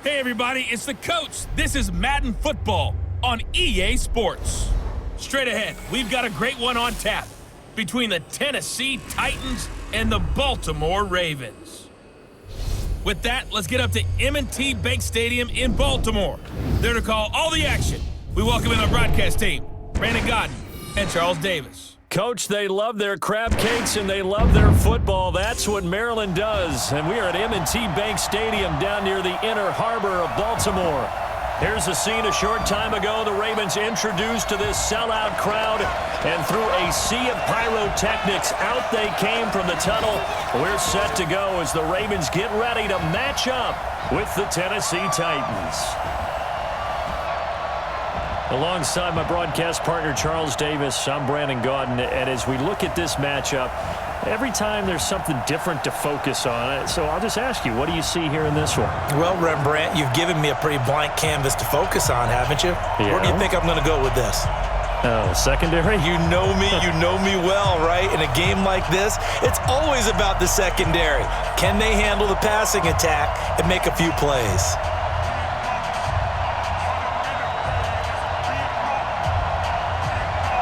Hey everybody, it's the coach. This is Madden Football on EA Sports. Straight ahead, we've got a great one on tap between the Tennessee Titans and the Baltimore Ravens. With that, let's get up to M&T Bank Stadium in Baltimore. There to call all the action, we welcome in our broadcast team, Brandon Godden and Charles Davis. Coach, they love their crab cakes and they love their football. That's what Maryland does. And we are at M&T Bank Stadium down near the inner harbor of Baltimore. Here's a scene a short time ago. The Ravens introduced to this sellout crowd, and through a sea of pyrotechnics, out they came from the tunnel. We're set to go as the Ravens get ready to match up with the Tennessee Titans. Alongside my broadcast partner, Charles Davis, I'm Brandon Godden, and as we look at this matchup, every time there's something different to focus on. So I'll just ask you, what do you see here in this one? Well, Rembrandt, you've given me a pretty blank canvas to focus on, haven't you? Yeah. Where do you think I'm going to go with this? Oh, secondary? You know me well, right? In a game like this, it's always about the secondary. Can they handle the passing attack and make a few plays?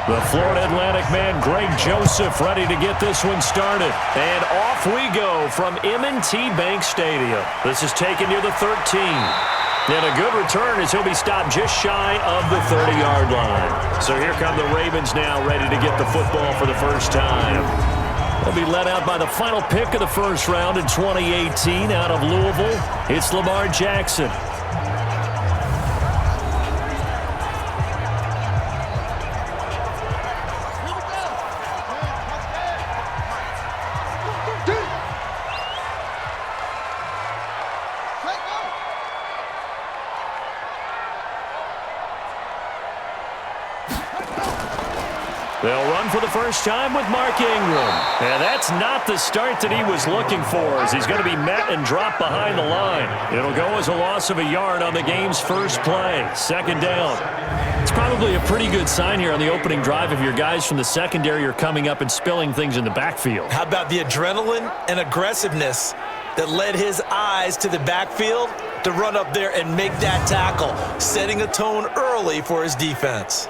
The Florida Atlantic man, Greg Joseph, ready to get this one started. And off we go from M&T Bank Stadium. This is taken near the 13. And a good return as he'll be stopped just shy of the 30-yard line. So here come the Ravens now, ready to get the football for the first time. They'll be led out by the final pick of the first round in 2018 out of Louisville. It's Lamar Jackson. They'll run for the first time with Mark Ingram. And that's not the start that he was looking for, as he's going to be met and dropped behind the line. It'll go as a loss of a yard on the game's first play. Second down. It's probably a pretty good sign here on the opening drive if your guys from the secondary are coming up and spilling things in the backfield. How about the adrenaline and aggressiveness that led his eyes to the backfield to run up there and make that tackle, setting a tone early for his defense.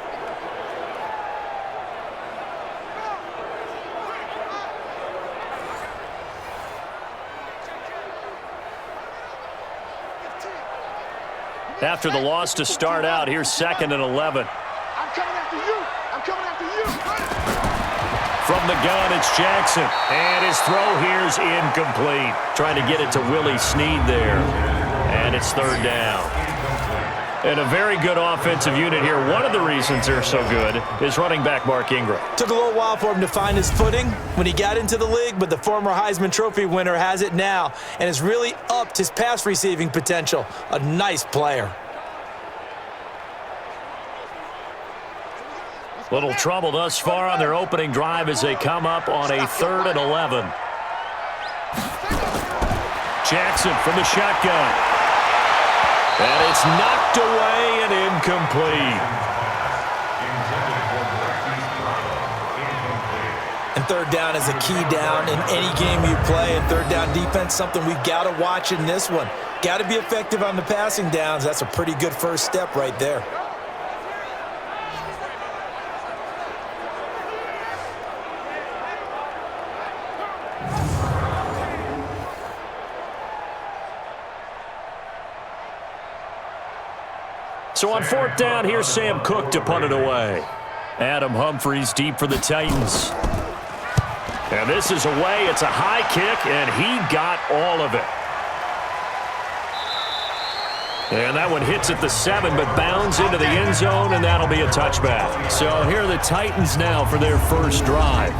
After the loss to start out, here's 2nd and 11. I'm coming after you. I'm coming after you. From the gun, it's Jackson. And his throw here's incomplete. Trying to get it to Willie Snead there. And it's 3rd down. And a very good offensive unit here. One of the reasons they're so good is running back Mark Ingram. Took a little while for him to find his footing when he got into the league, but the former Heisman Trophy winner has it now and has really upped his pass receiving potential. A nice player. Little trouble thus far on their opening drive as they come up on a 3rd and 11. Jackson from the shotgun. And it's knocked away and incomplete. And 3rd down is a key down in any game you play. And 3rd down defense, something we've got to watch in this one. Got to be effective on the passing downs. That's a pretty good first step right there. So on 4th down, here's Sam Cook to punt it away. Adam Humphries deep for the Titans. And this is away. It's a high kick, and he got all of it. And that one hits at the 7, but bounds into the end zone, and that'll be a touchback. So here are the Titans now for their first drive.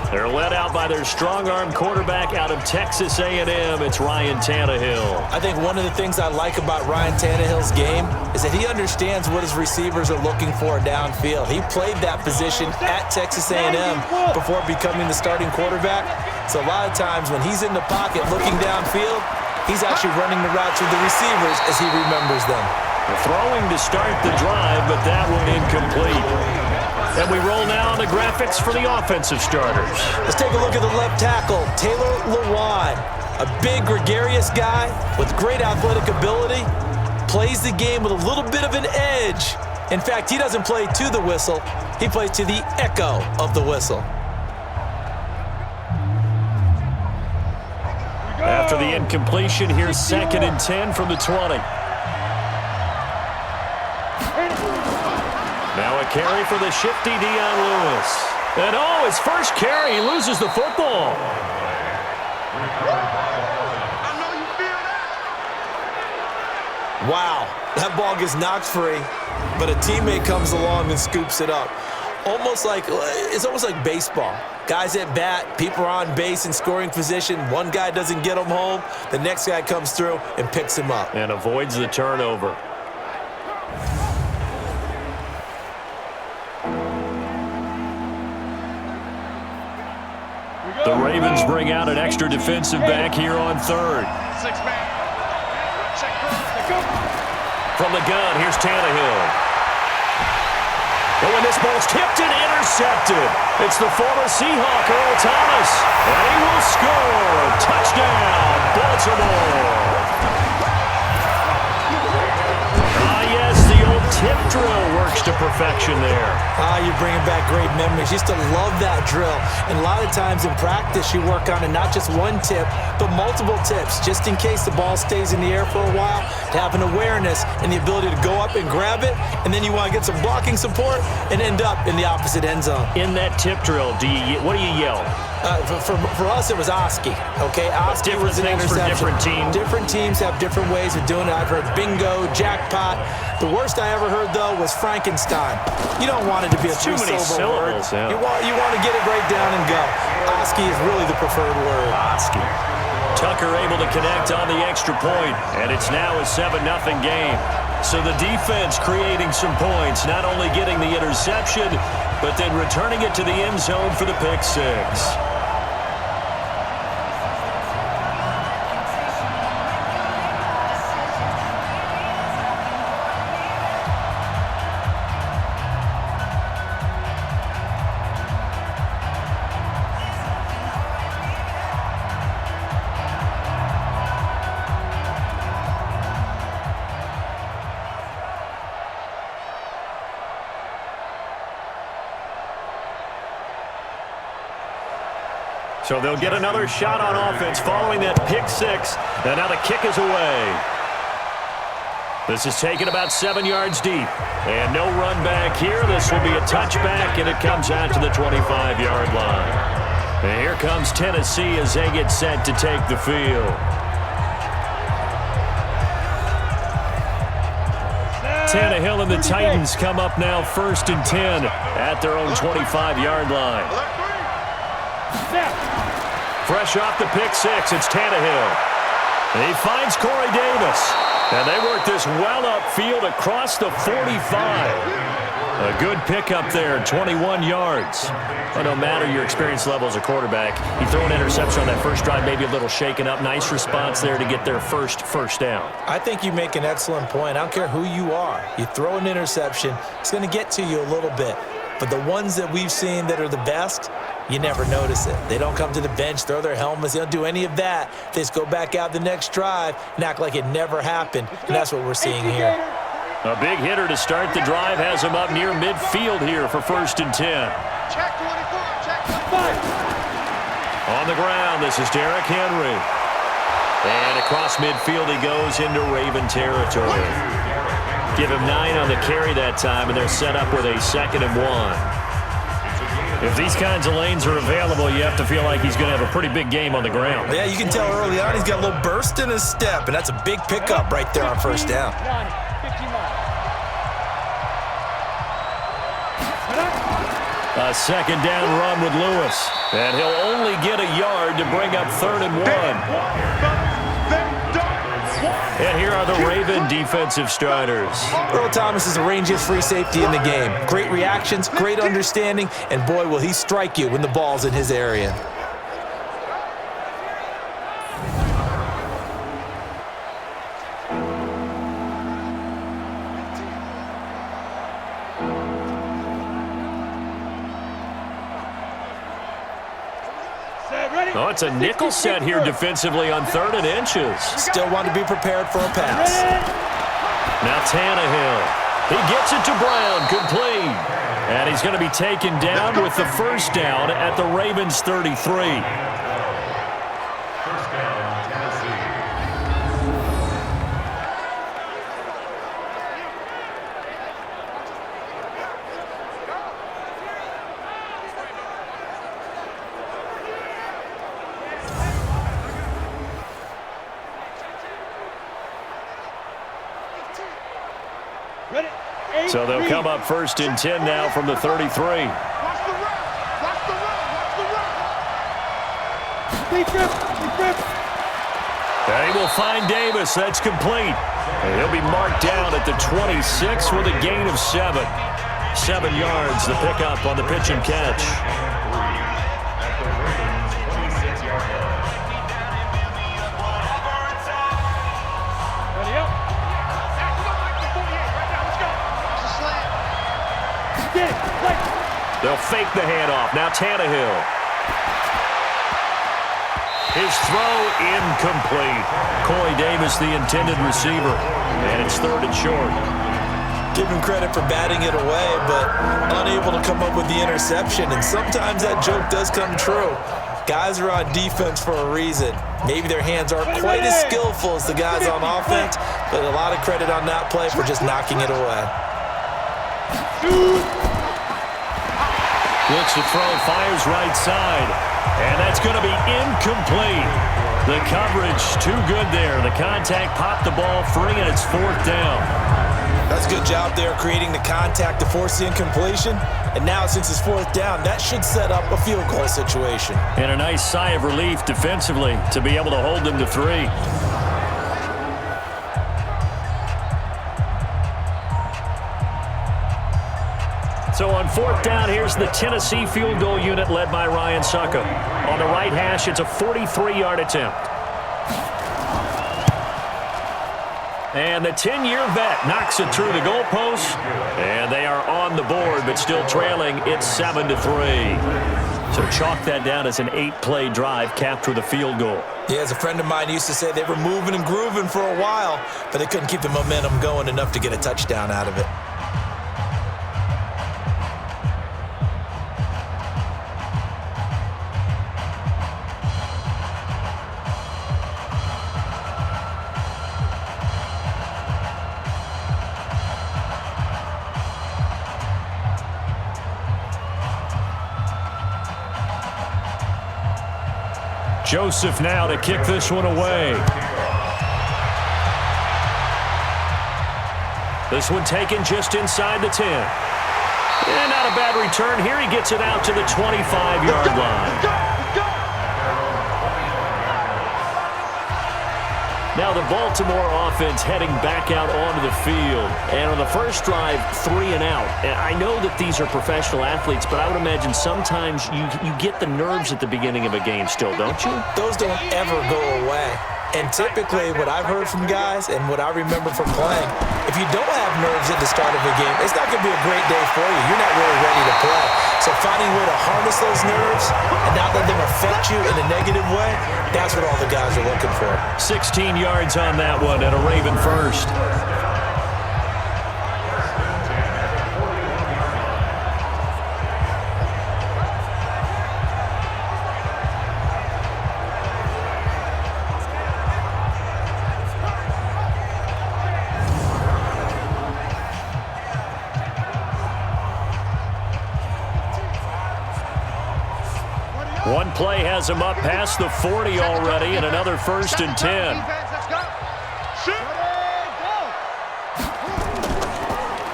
They're led out by their strong-arm quarterback out of Texas A&M. It's Ryan Tannehill. I think one of the things I like about Ryan Tannehill's game is that he understands what his receivers are looking for downfield. He played that position at Texas A&M before becoming the starting quarterback. So a lot of times when he's in the pocket looking downfield, he's actually running the routes with the receivers as he remembers them. Throwing to start the drive, but that one incomplete. And we roll now on the graphics for the offensive starters. Let's take a look at the left tackle, Taylor Lewan. A big, gregarious guy with great athletic ability, plays the game with a little bit of an edge. In fact, he doesn't play to the whistle. He plays to the echo of the whistle. After the incompletion, here's 2nd and 10 from the 20. Now a carry for the shifty Dion Lewis. And oh, his first carry, he loses the football. Wow, that ball gets knocked free, but a teammate comes along and scoops it up. It's almost like baseball. Guys at bat, people are on base in scoring position. One guy doesn't get him home. The next guy comes through and picks him up. And avoids the turnover. The Ravens bring out an extra defensive back here on 3rd. From the gun, here's Tannehill. But when this ball's tipped and intercepted, it's the former Seahawk, Earl Thomas. And he will score. Touchdown, Baltimore. Yes, the old tip drill works to perfection there. You're bringing back great memories. Used to love that drill. And a lot of times in practice, you work on it, not just one tip, but multiple tips, just in case the ball stays in the air for a while, to have an awareness and the ability to go up and grab it, and then you want to get some blocking support and end up in the opposite end zone. In that tip drill, what do you yell? For us, it was Oski. Okay, Oski was an interception. For different teams. Different teams have different ways of doing it. I've heard bingo, jackpot. The worst I ever heard, though, was Frankenstein. You don't want it to be a three-syllable word. Yeah. You want to get it right down and go. Oski is really the preferred word. Oski. Tucker able to connect on the extra point, and it's now a 7-0 game. So the defense creating some points, not only getting the interception, but then returning it to the end zone for the pick six. So they'll get another shot on offense following that pick six. And now the kick is away. This is taken about 7 yards deep. And no run back here. This will be a touchback, and it comes out to the 25-yard line. And here comes Tennessee as they get set to take the field. Tannehill and the Titans come up now 1st and 10 at their own 25-yard line. Fresh off the pick six, it's Tannehill. And he finds Corey Davis. And they work this well upfield across the 45. A good pickup there, 21 yards. But no matter your experience level as a quarterback, you throw an interception on that first drive, maybe a little shaken up. Nice response there to get their first down. I think you make an excellent point. I don't care who you are. You throw an interception, it's going to get to you a little bit. But the ones that we've seen that are the best, you never notice it. They don't come to the bench, throw their helmets. They don't do any of that. They just go back out the next drive and act like it never happened. And that's what we're seeing here. A big hitter to start the drive has him up near midfield here for 1st and 10. Check 24, check 25. On the ground, this is Derrick Henry. And across midfield he goes into Raven territory. Give him 9 on the carry that time, and they're set up with a 2nd and 1. If these kinds of lanes are available, you have to feel like he's going to have a pretty big game on the ground. Yeah, you can tell early on he's got a little burst in his step, and that's a big pickup right there on 1st down. A 2nd down run with Lewis, and he'll only get a yard to bring up 3rd and 1. And here are the Raven defensive starters. Earl Thomas is the rangiest free safety in the game. Great reactions, great understanding, and boy, will he strike you when the ball's in his area. Oh, it's a nickel set here defensively on 3rd and inches. Still want to be prepared for a pass. Now Tannehill. He gets it to Brown. Complete. And he's going to be taken down with the first down at the Ravens' 33. So they'll come up first and 10 now from the 33. Watch the run. Watch the run. Watch the run. Deep grip. And he will find Davis. That's complete. And he'll be marked down at the 26 with a gain of 7. 7 yards, the pickup on the pitch and catch. They'll fake the handoff. Now Tannehill. His throw incomplete. Corey Davis, the intended receiver. And it's 3rd and short. Give him credit for batting it away, but unable to come up with the interception. And sometimes that joke does come true. Guys are on defense for a reason. Maybe their hands aren't quite as skillful as the guys on offense, but a lot of credit on that play for just knocking it away. Looks to throw, fires right side. And that's going to be incomplete. The coverage too good there. The contact popped the ball free, and it's 4th down. That's a good job there creating the contact to force the incompletion. And now since it's 4th down, that should set up a field goal situation. And a nice sigh of relief defensively to be able to hold them to 3. So on 4th down, here's the Tennessee field goal unit led by Ryan Suckup. On the right hash, it's a 43-yard attempt. And the 10-year vet knocks it through the goalpost. And they are on the board, but still trailing. It's 7-3. So chalk that down as an 8-play drive capped with a field goal. Yeah, as a friend of mine used to say, they were moving and grooving for a while, but they couldn't keep the momentum going enough to get a touchdown out of it. Joseph now to kick this one away. This one taken just inside the 10. And not a bad return here. He gets it out to the 25-yard line. Now the Baltimore offense heading back out onto the field. And on the first drive, 3 and out. And I know that these are professional athletes, but I would imagine sometimes you get the nerves at the beginning of a game still, don't you? Those don't ever go away. And typically what I've heard from guys and what I remember from playing, if you don't have nerves at the start of a game, it's not going to be a great day for you. You're not really ready to play. So finding a way to harness those nerves and not let them affect you in a negative way, that's what all the guys are looking for. 16 yards on that one and a Raven first. One play has him up past the 40 already, and another 1st and 10.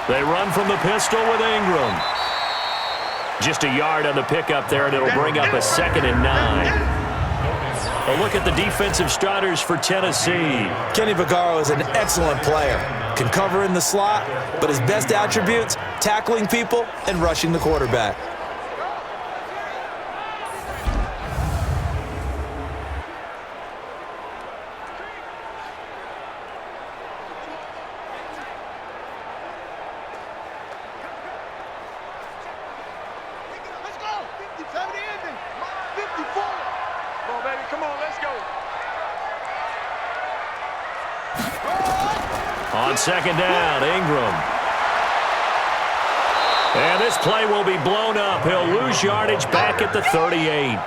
They run from the pistol with Ingram. Just a yard on the pickup there, and it'll bring up a 2nd and 9. A look at the defensive starters for Tennessee. Kenny Vaccaro is an excellent player. Can cover in the slot, but his best attributes, tackling people and rushing the quarterback. On second down, Ingram. And this play will be blown up. He'll lose yardage back at the 38.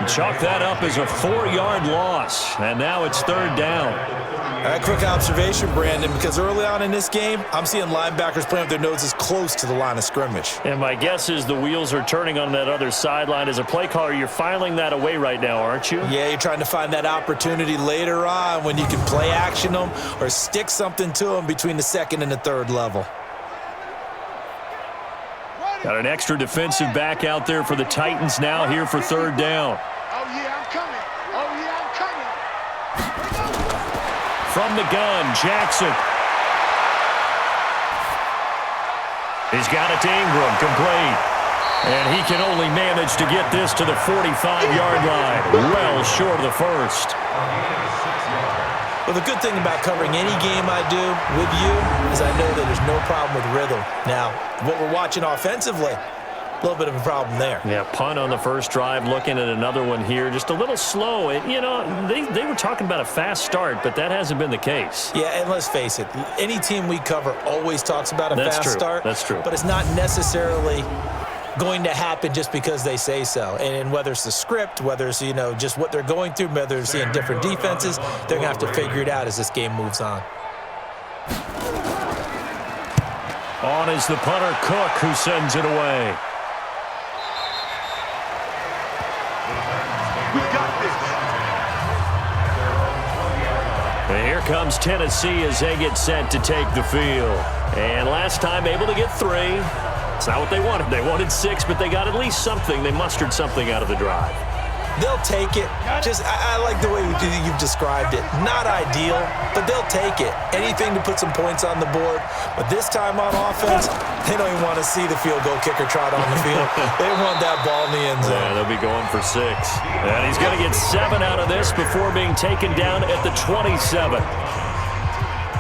Chalk that up as a 4-yard loss. And now it's third down. A quick observation, Brandon, because early on in this game, I'm seeing linebackers playing with their noses close to the line of scrimmage. And my guess is the wheels are turning on that other sideline. As a play caller, you're filing that away right now, aren't you? Yeah, you're trying to find that opportunity later on when you can play action them or stick something to them between the second and the third level. Got an extra defensive back out there for the Titans now here for third down. Oh, yeah, I'm coming. Oh, yeah, I'm coming. From the gun, Jackson. He's got it to Ingram, complete. And he can only manage to get this to the 45-yard line. Well short of the first. Well, the good thing about covering any game I do with you is I know that there's no problem with rhythm. Now, what we're watching offensively, a little bit of a problem there. Yeah, punt on the first drive, looking at another one here. Just a little slow. And, you know, they were talking about a fast start, but that hasn't been the case. Yeah, and let's face it, any team we cover always talks about a fast start. That's true. But it's not necessarily going to happen just because they say so. And whether it's the script, whether it's, you know, just what they're going through, whether they're seeing different defenses, they're going to have to figure it out as this game moves on. On is the punter, Cook, who sends it away. We got this. And here comes Tennessee as they get set to take the field. And last time able to get 3. It's not what they wanted. They wanted 6, but they got at least something. They mustered something out of the drive. They'll take it. I like the way you've described it. Not ideal, but they'll take it. Anything to put some points on the board. But this time on offense, they don't even want to see the field goal kicker trot on the field. They want that ball in the end zone. Yeah, they'll be going for 6. And he's going to get 7 out of this before being taken down at the 27.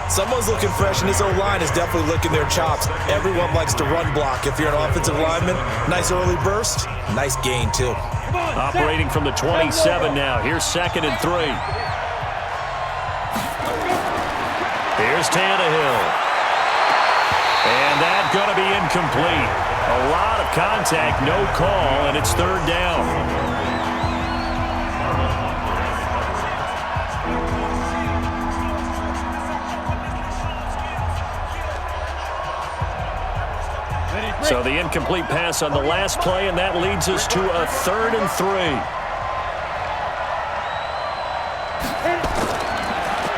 Someone's looking fresh, and this O-line is definitely licking their chops. Everyone likes to run block. If you're an offensive lineman, nice early burst, nice gain, too. Operating from the 27 now. Here's second and 3. Here's Tannehill. And that's going to be incomplete. A lot of contact, no call, and it's third down. So the incomplete pass on the last play, and that leads us to a 3rd and 3.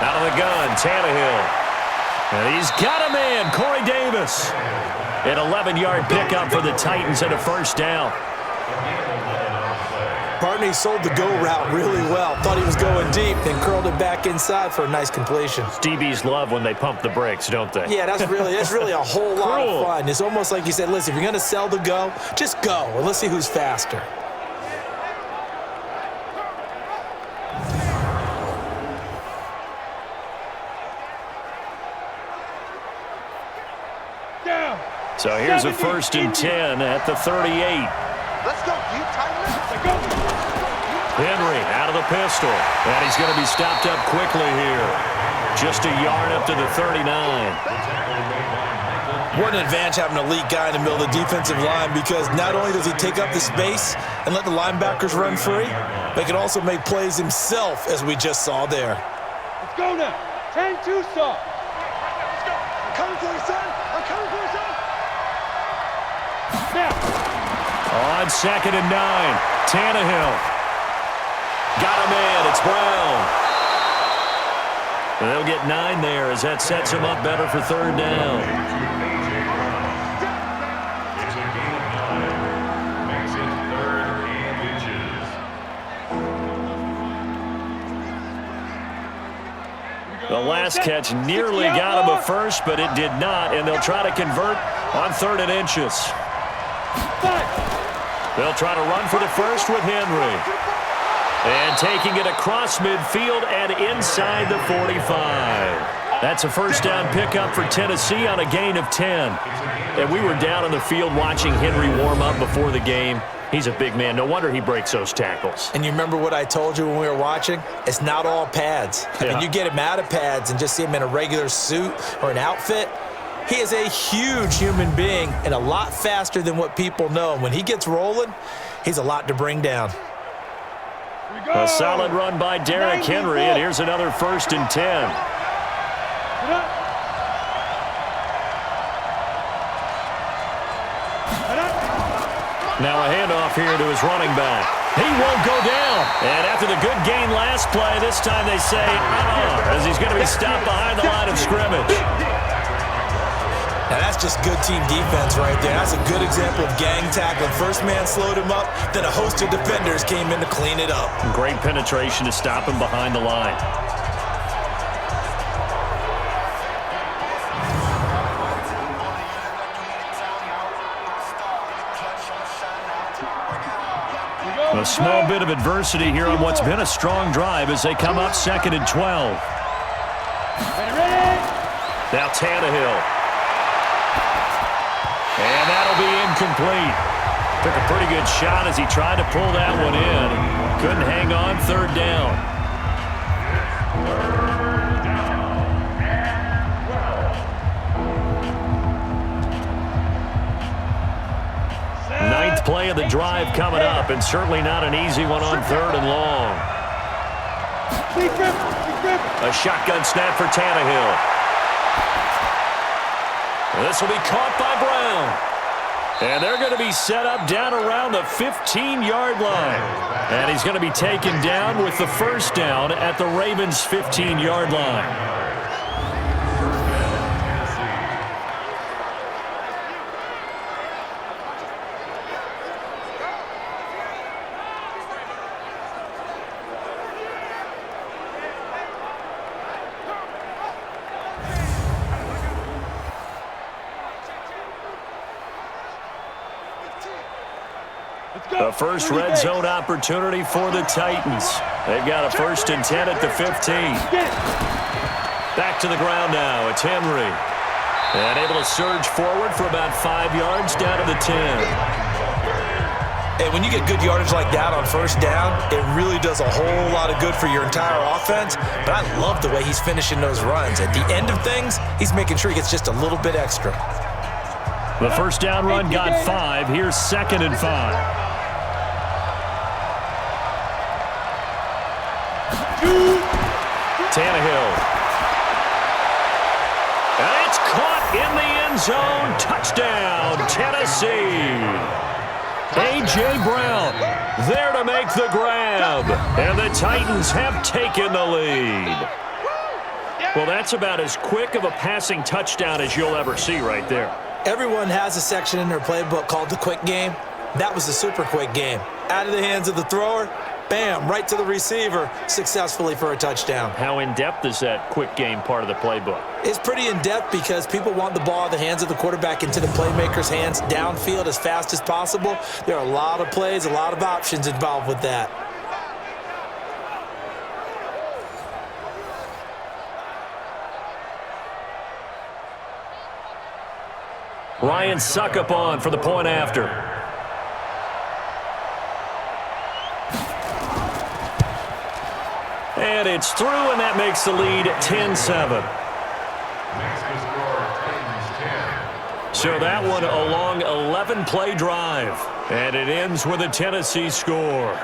Out of the gun, Tannehill. And he's got a man, Corey Davis. An 11-yard pickup for the Titans and a first down. Partney sold the go route really well. Thought he was going deep, then curled it back inside for a nice completion. DBs love when they pump the brakes, don't they? Yeah, that's really a whole lot of fun. It's almost like you said, listen, if you're going to sell the go, just go, and let's see who's faster. So here's a 1st and 10 at the 38. Let's go. You tighten up. Let's go. Henry out of the pistol. And he's going to be stopped up quickly here. Just a yard up to the 39. What an advantage having an elite guy in the middle of the defensive line, because not only does he take up the space and let the linebackers run free, but he can also make plays himself, as we just saw there. Let's go now. 10-2 stop. Let's go. I'm coming for you, son. I'm coming for you, son. Now. On 2nd and 9, Tannehill. Got a man, it's Brown. They'll get 9 there as that sets him up better for third down. The last catch nearly got him a first, but it did not, and they'll try to convert on 3rd and inches. They'll try to run for the first with Henry. And taking it across midfield and inside the 45. That's a first down pickup for Tennessee on a gain of 10. And we were down on the field watching Henry warm up before the game. He's a big man. No wonder he breaks those tackles. And you remember what I told you when we were watching? It's not all pads. I mean, you get him out of pads and just see him in a regular suit or an outfit. He is a huge human being and a lot faster than what people know. And when he gets rolling, he's a lot to bring down. A solid run by Derrick Henry, and here's another 1st and 10. Now a handoff here to his running back. He won't go down. And after the good gain last play, this time they say, as he's going to be stopped behind the line of scrimmage. Now that's just good team defense right there. That's a good example of gang tackling. First man slowed him up, then a host of defenders came in to clean it up. Great penetration to stop him behind the line. A small bit of adversity here on what's been a strong drive as they come up 2nd and 12. Now Tannehill. And that'll be incomplete. Took a pretty good shot as he tried to pull that one in. Couldn't hang on 3rd down. Ninth play of the drive coming up, and certainly not an easy one on 3rd and long. A shotgun snap for Tannehill. This will be caught by Brown. And they're going to be set up down around the 15-yard line. And he's going to be taken down with the 1st down at the Ravens' 15-yard line. The first red zone opportunity for the Titans. They've got a 1st and 10 at the 15. Back to the ground now. It's Henry. And able to surge forward for about 5 yards down to the 10. Hey, when you get good yardage like that on 1st down, it really does a whole lot of good for your entire offense. But I love the way he's finishing those runs. At the end of things, he's making sure he gets just a little bit extra. The 1st down run got 5. Here's 2nd and 5. Tannehill. And it's caught in the end zone. Touchdown, Tennessee. A.J. Brown there to make the grab. And the Titans have taken the lead. Well, that's about as quick of a passing touchdown as you'll ever see right there. Everyone has a section in their playbook called the quick game. That was the super quick game. Out of the hands of the thrower, bam, right to the receiver, successfully for a touchdown. How in-depth is that quick game part of the playbook? It's pretty in-depth because people want the ball in the hands of the quarterback into the playmaker's hands downfield as fast as possible. There are a lot of plays, a lot of options involved with that. Ryan Suckup on for the point after. And it's through, and that makes the lead 10-7. So that one a long 11-play drive. And it ends with a Tennessee score.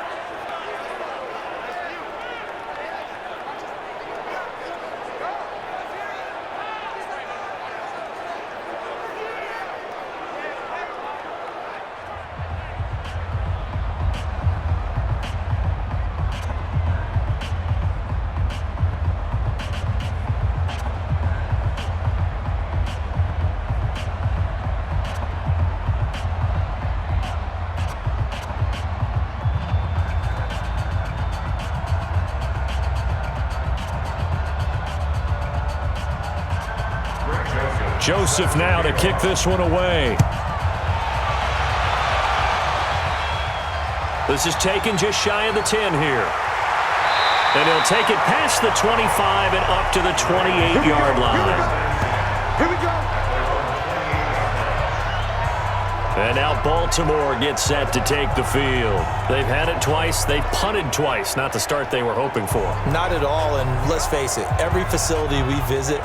Joseph now to kick this one away. This is taken just shy of the 10 here. And he'll take it past the 25 and up to the 28-yard line. Here we go. And now Baltimore gets set to take the field. They've had it twice. They've punted twice. Not the start they were hoping for. Not at all, and let's face it, every facility we visit,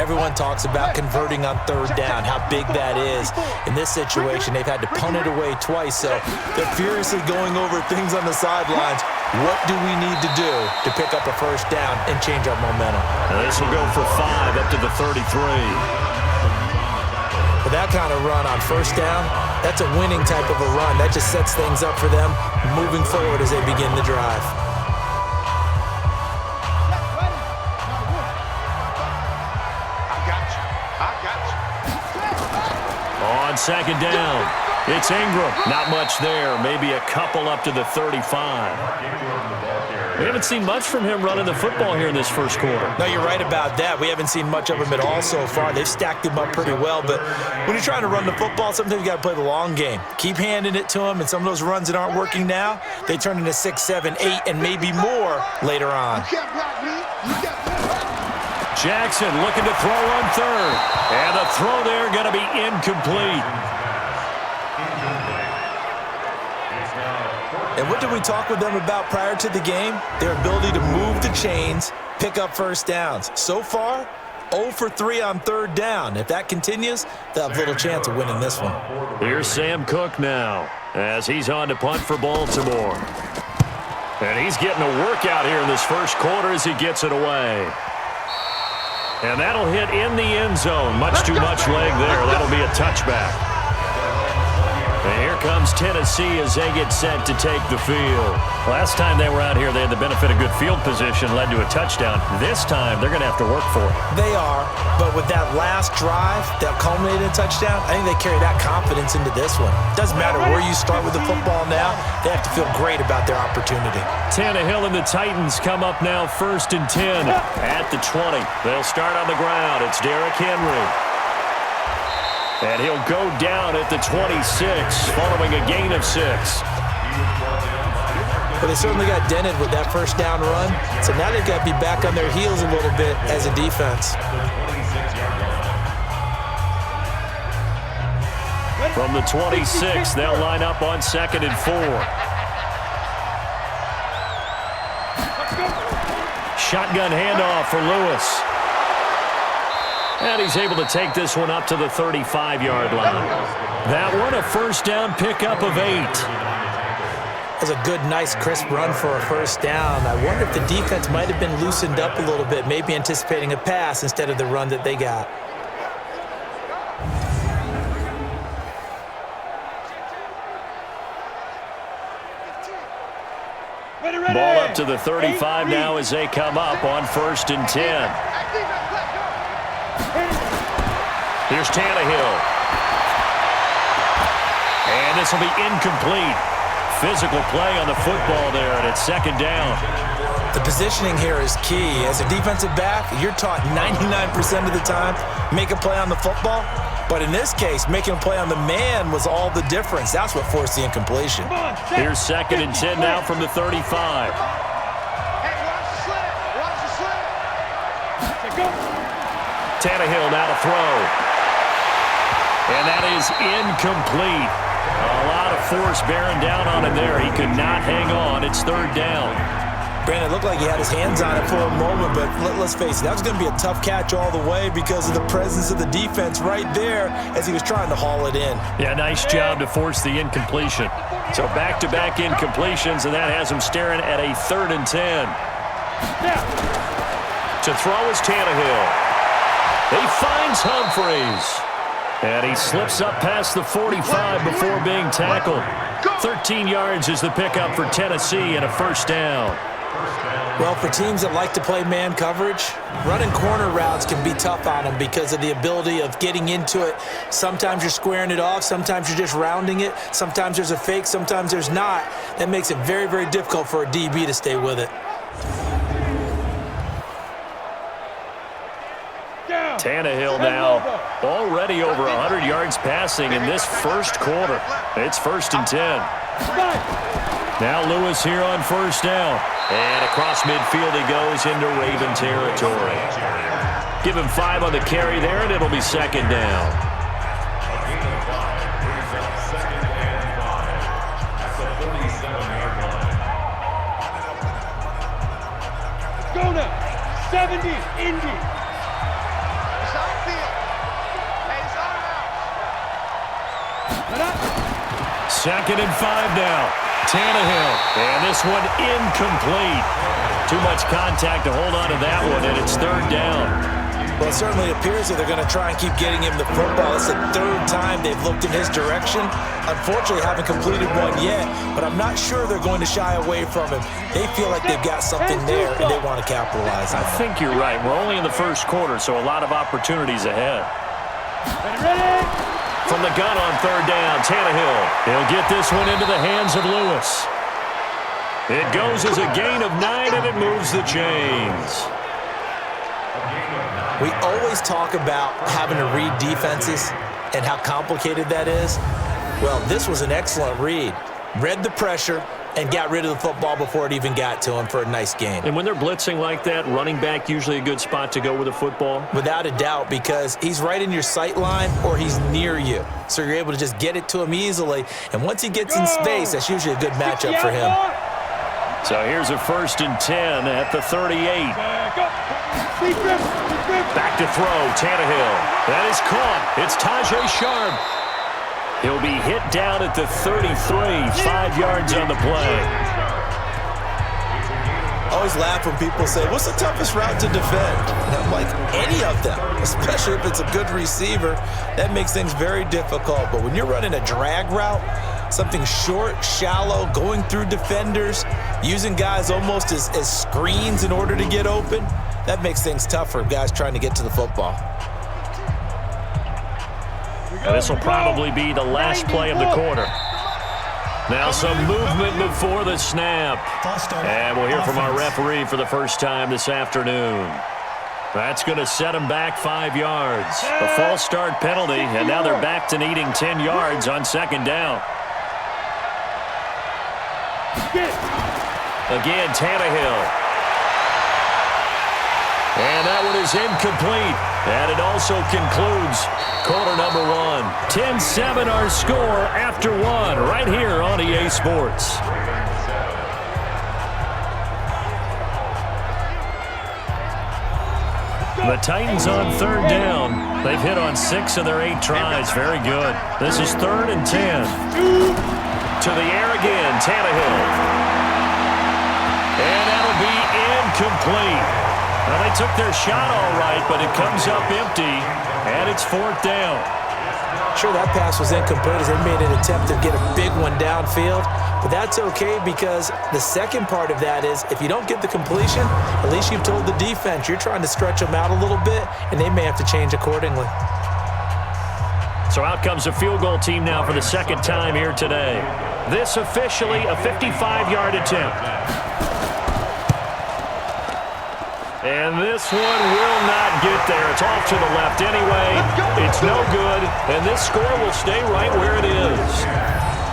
everyone talks about converting on third down, how big that is. In this situation, they've had to punt it away twice, so they're furiously going over things on the sidelines. What do we need to do to pick up a first down and change our momentum? Now this will go for 5 up to the 33. With that kind of run on first down, that's a winning type of a run. That just sets things up for them moving forward as they begin the drive. On second down, it's Ingram. Not much there. Maybe a couple up to the 35. We haven't seen much from him running the football here in this first quarter. No, you're right about that. We haven't seen much of him at all so far. They've stacked him up pretty well, but when you're trying to run the football, sometimes you got to play the long game. Keep handing it to him, and some of those runs that aren't working now, they turn into 6, 7, 8, and maybe more later on. You can't block me. You can't block. Jackson looking to throw on third. And the throw there going to be incomplete. And what did we talk with them about prior to the game? Their ability to move the chains, pick up first downs. So far, 0 for 3 on third down. If that continues, they'll have little chance of winning this one. Here's Sam Cook now as he's on to punt for Baltimore. And he's getting a workout here in this first quarter as he gets it away. And that'll hit in the end zone. Much too much leg there. That'll be a touchback. And here comes Tennessee as they get set to take the field. Last time they were out here, they had the benefit of good field position, led to a touchdown. This time, they're going to have to work for it. They are, but with that last drive that culminated in a touchdown, I think they carry that confidence into this one. Doesn't matter where you start with the football now, they have to feel great about their opportunity. Tannehill and the Titans come up now 1st and 10 at the 20. They'll start on the ground. It's Derrick Henry. And he'll go down at the 26 following a gain of 6. But they certainly got dented with that first down run. So now they've got to be back on their heels a little bit as a defense. From the 26, they'll line up on 2nd and 4. Shotgun handoff for Lewis. And he's able to take this one up to the 35-yard line. That one, a first down pickup of 8. That's a good, nice, crisp run for a first down. I wonder if the defense might have been loosened up a little bit, maybe anticipating a pass instead of the run that they got. Ball up to the 35 now as they come up on 1st and 10. Here's Tannehill. And this will be incomplete. Physical play on the football there, and it's 2nd down. The positioning here is key. As a defensive back, you're taught 99% of the time, make a play on the football. But in this case, making a play on the man was all the difference. That's what forced the incompletion. Here's 2nd and 10 now from the 35. Hey, watch the slant. Watch the slant. Tannehill now to throw. And that is incomplete. A lot of force bearing down on him there. He could not hang on. It's 3rd down. Brandon, it looked like he had his hands on it for a moment, but let's face it, that was going to be a tough catch all the way because of the presence of the defense right there as he was trying to haul it in. Yeah, nice job to force the incompletion. So back-to-back incompletions, and that has him staring at a 3rd and 10. To throw is Tannehill. He finds Humphries. And he slips up past the 45 before being tackled. 13 yards is the pickup for Tennessee and a first down. Well, for teams that like to play man coverage, running corner routes can be tough on them because of the ability of getting into it. Sometimes you're squaring it off. Sometimes you're just rounding it. Sometimes there's a fake. Sometimes there's not. That makes it very, very difficult for a DB to stay with it. Tannehill now already over 100 yards passing in this first quarter. It's 1st and 10. Now Lewis here on first down. And across midfield he goes into Raven territory. Give him 5 on the carry there, and it'll be second down. Go now. 70, Indy. It's outfield. Hey, it's out. Second and 5 now. Tannehill. And this one incomplete. Too much contact to hold on to that one, and it's third down. Well, it certainly appears that they're going to try and keep getting him the football. It's the third time they've looked in his direction. Unfortunately, haven't completed one yet, but I'm not sure they're going to shy away from him. They feel like they've got something there, and they want to capitalize on it. I think you're right. We're only in the first quarter, so a lot of opportunities ahead. Ready? From the gun on third down, Tannehill. He'll get this one into the hands of Lewis. It goes as a gain of 9, and it moves the chains. We always talk about having to read defenses and how complicated that is. Well, this was an excellent read. Read the pressure and got rid of the football before it even got to him for a nice gain. And when they're blitzing like that, running back usually a good spot to go with the football? Without a doubt, because he's right in your sight line or he's near you. So you're able to just get it to him easily. And once he gets in space, that's usually a good matchup for him. So here's a 1st and 10 at the 38. Back to throw, Tannehill. That is caught. It's Tajay Sharp. He'll be hit down at the 33, 5 yards on the play. I always laugh when people say, what's the toughest route to defend? And I'm like, any of them, especially if it's a good receiver. That makes things very difficult. But when you're running a drag route, something short, shallow, going through defenders, using guys almost as screens in order to get open, that makes things tough for guys trying to get to the football. This will probably be the last play of the quarter. Now some movement before the snap. And we'll hear from our referee for the first time this afternoon. That's going to set them back 5 yards. A false start penalty, and now they're back to needing 10 yards on second down. Again, Tannehill. And that one is incomplete. And it also concludes quarter number 1. 10-7 our score after 1 right here on EA Sports. The Titans on third down. They've hit on 6 of their 8 tries. Very good. This is 3rd and 10. To the air again, Tannehill. And that'll be incomplete. Well, they took their shot all right, but it comes up empty, and it's 4th down. Sure, that pass was incomplete as they made an attempt to get a big one downfield, but that's okay because the second part of that is if you don't get the completion, at least you've told the defense you're trying to stretch them out a little bit, and they may have to change accordingly. So out comes a field goal team now for the second time here today. This officially a 55-yard attempt. And this one will not get there. It's off to the left anyway. It's no good, and this score will stay right where it is.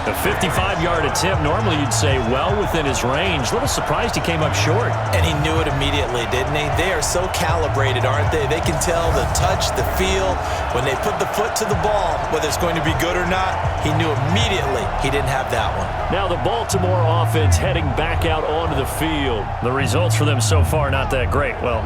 A 55-yard attempt, normally you'd say well within his range. A little surprised he came up short. And he knew it immediately, didn't he? They are so calibrated, aren't they? They can tell the touch, the feel. When they put the foot to the ball, whether it's going to be good or not, he knew immediately he didn't have that one. Now the Baltimore offense heading back out onto the field. The results for them so far not that great. Well,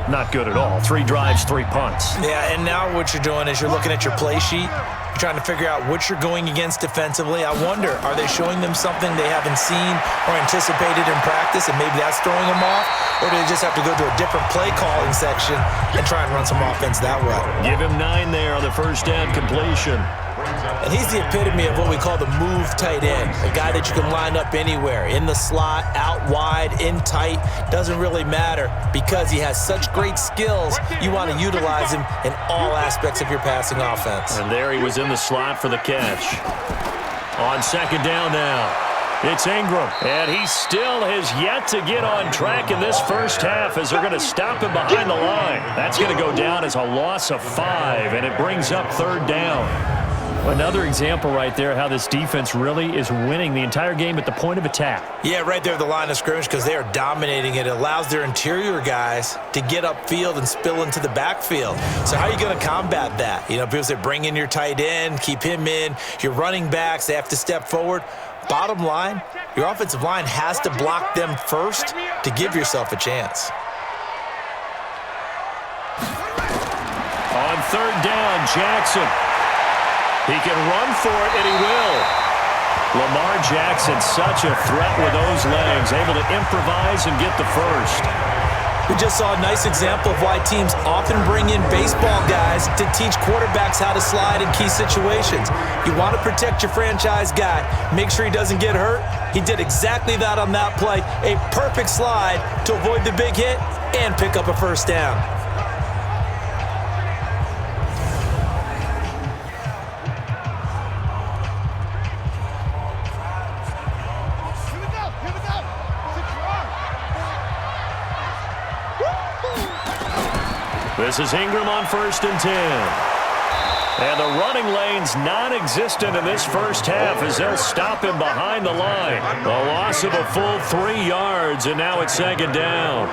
not good at all. 3 drives, 3 punts. Yeah, and now what you're doing is you're looking at your play sheet. You're trying to figure out what you're going against defensively. I wonder, are they showing them something they haven't seen or anticipated in practice, and maybe that's throwing them off? Or do they just have to go to a different play calling section and try and run some offense that way? Give him 9 there on the first down completion. And he's the epitome of what we call the move tight end, a guy that you can line up anywhere, in the slot, out wide, in tight, doesn't really matter because he has such great skills. You want to utilize him in all aspects of your passing offense. And there he was in the slot for the catch. On second down now, it's Ingram, and he still has yet to get on track in this first half as they're going to stop him behind the line. That's going to go down as a loss of 5, and it brings up third down. Another example right there how this defense really is winning the entire game at the point of attack. Yeah, right there at the line of scrimmage because they are dominating it. It allows their interior guys to get upfield and spill into the backfield. So how are you going to combat that? You know, people say bring in your tight end, keep him in. Your running backs, they have to step forward. Bottom line, your offensive line has to block them first to give yourself a chance. On third down, Jackson. He can run for it, and he will. Lamar Jackson, such a threat with those legs, able to improvise and get the first. We just saw a nice example of why teams often bring in baseball guys to teach quarterbacks how to slide in key situations. You want to protect your franchise guy. Make sure he doesn't get hurt. He did exactly that on that play. A perfect slide to avoid the big hit and pick up a first down. This is Ingram on 1st and 10. And the running lane's non-existent in this first half as they'll stop him behind the line. A loss of a full 3 yards, and now it's 2nd down.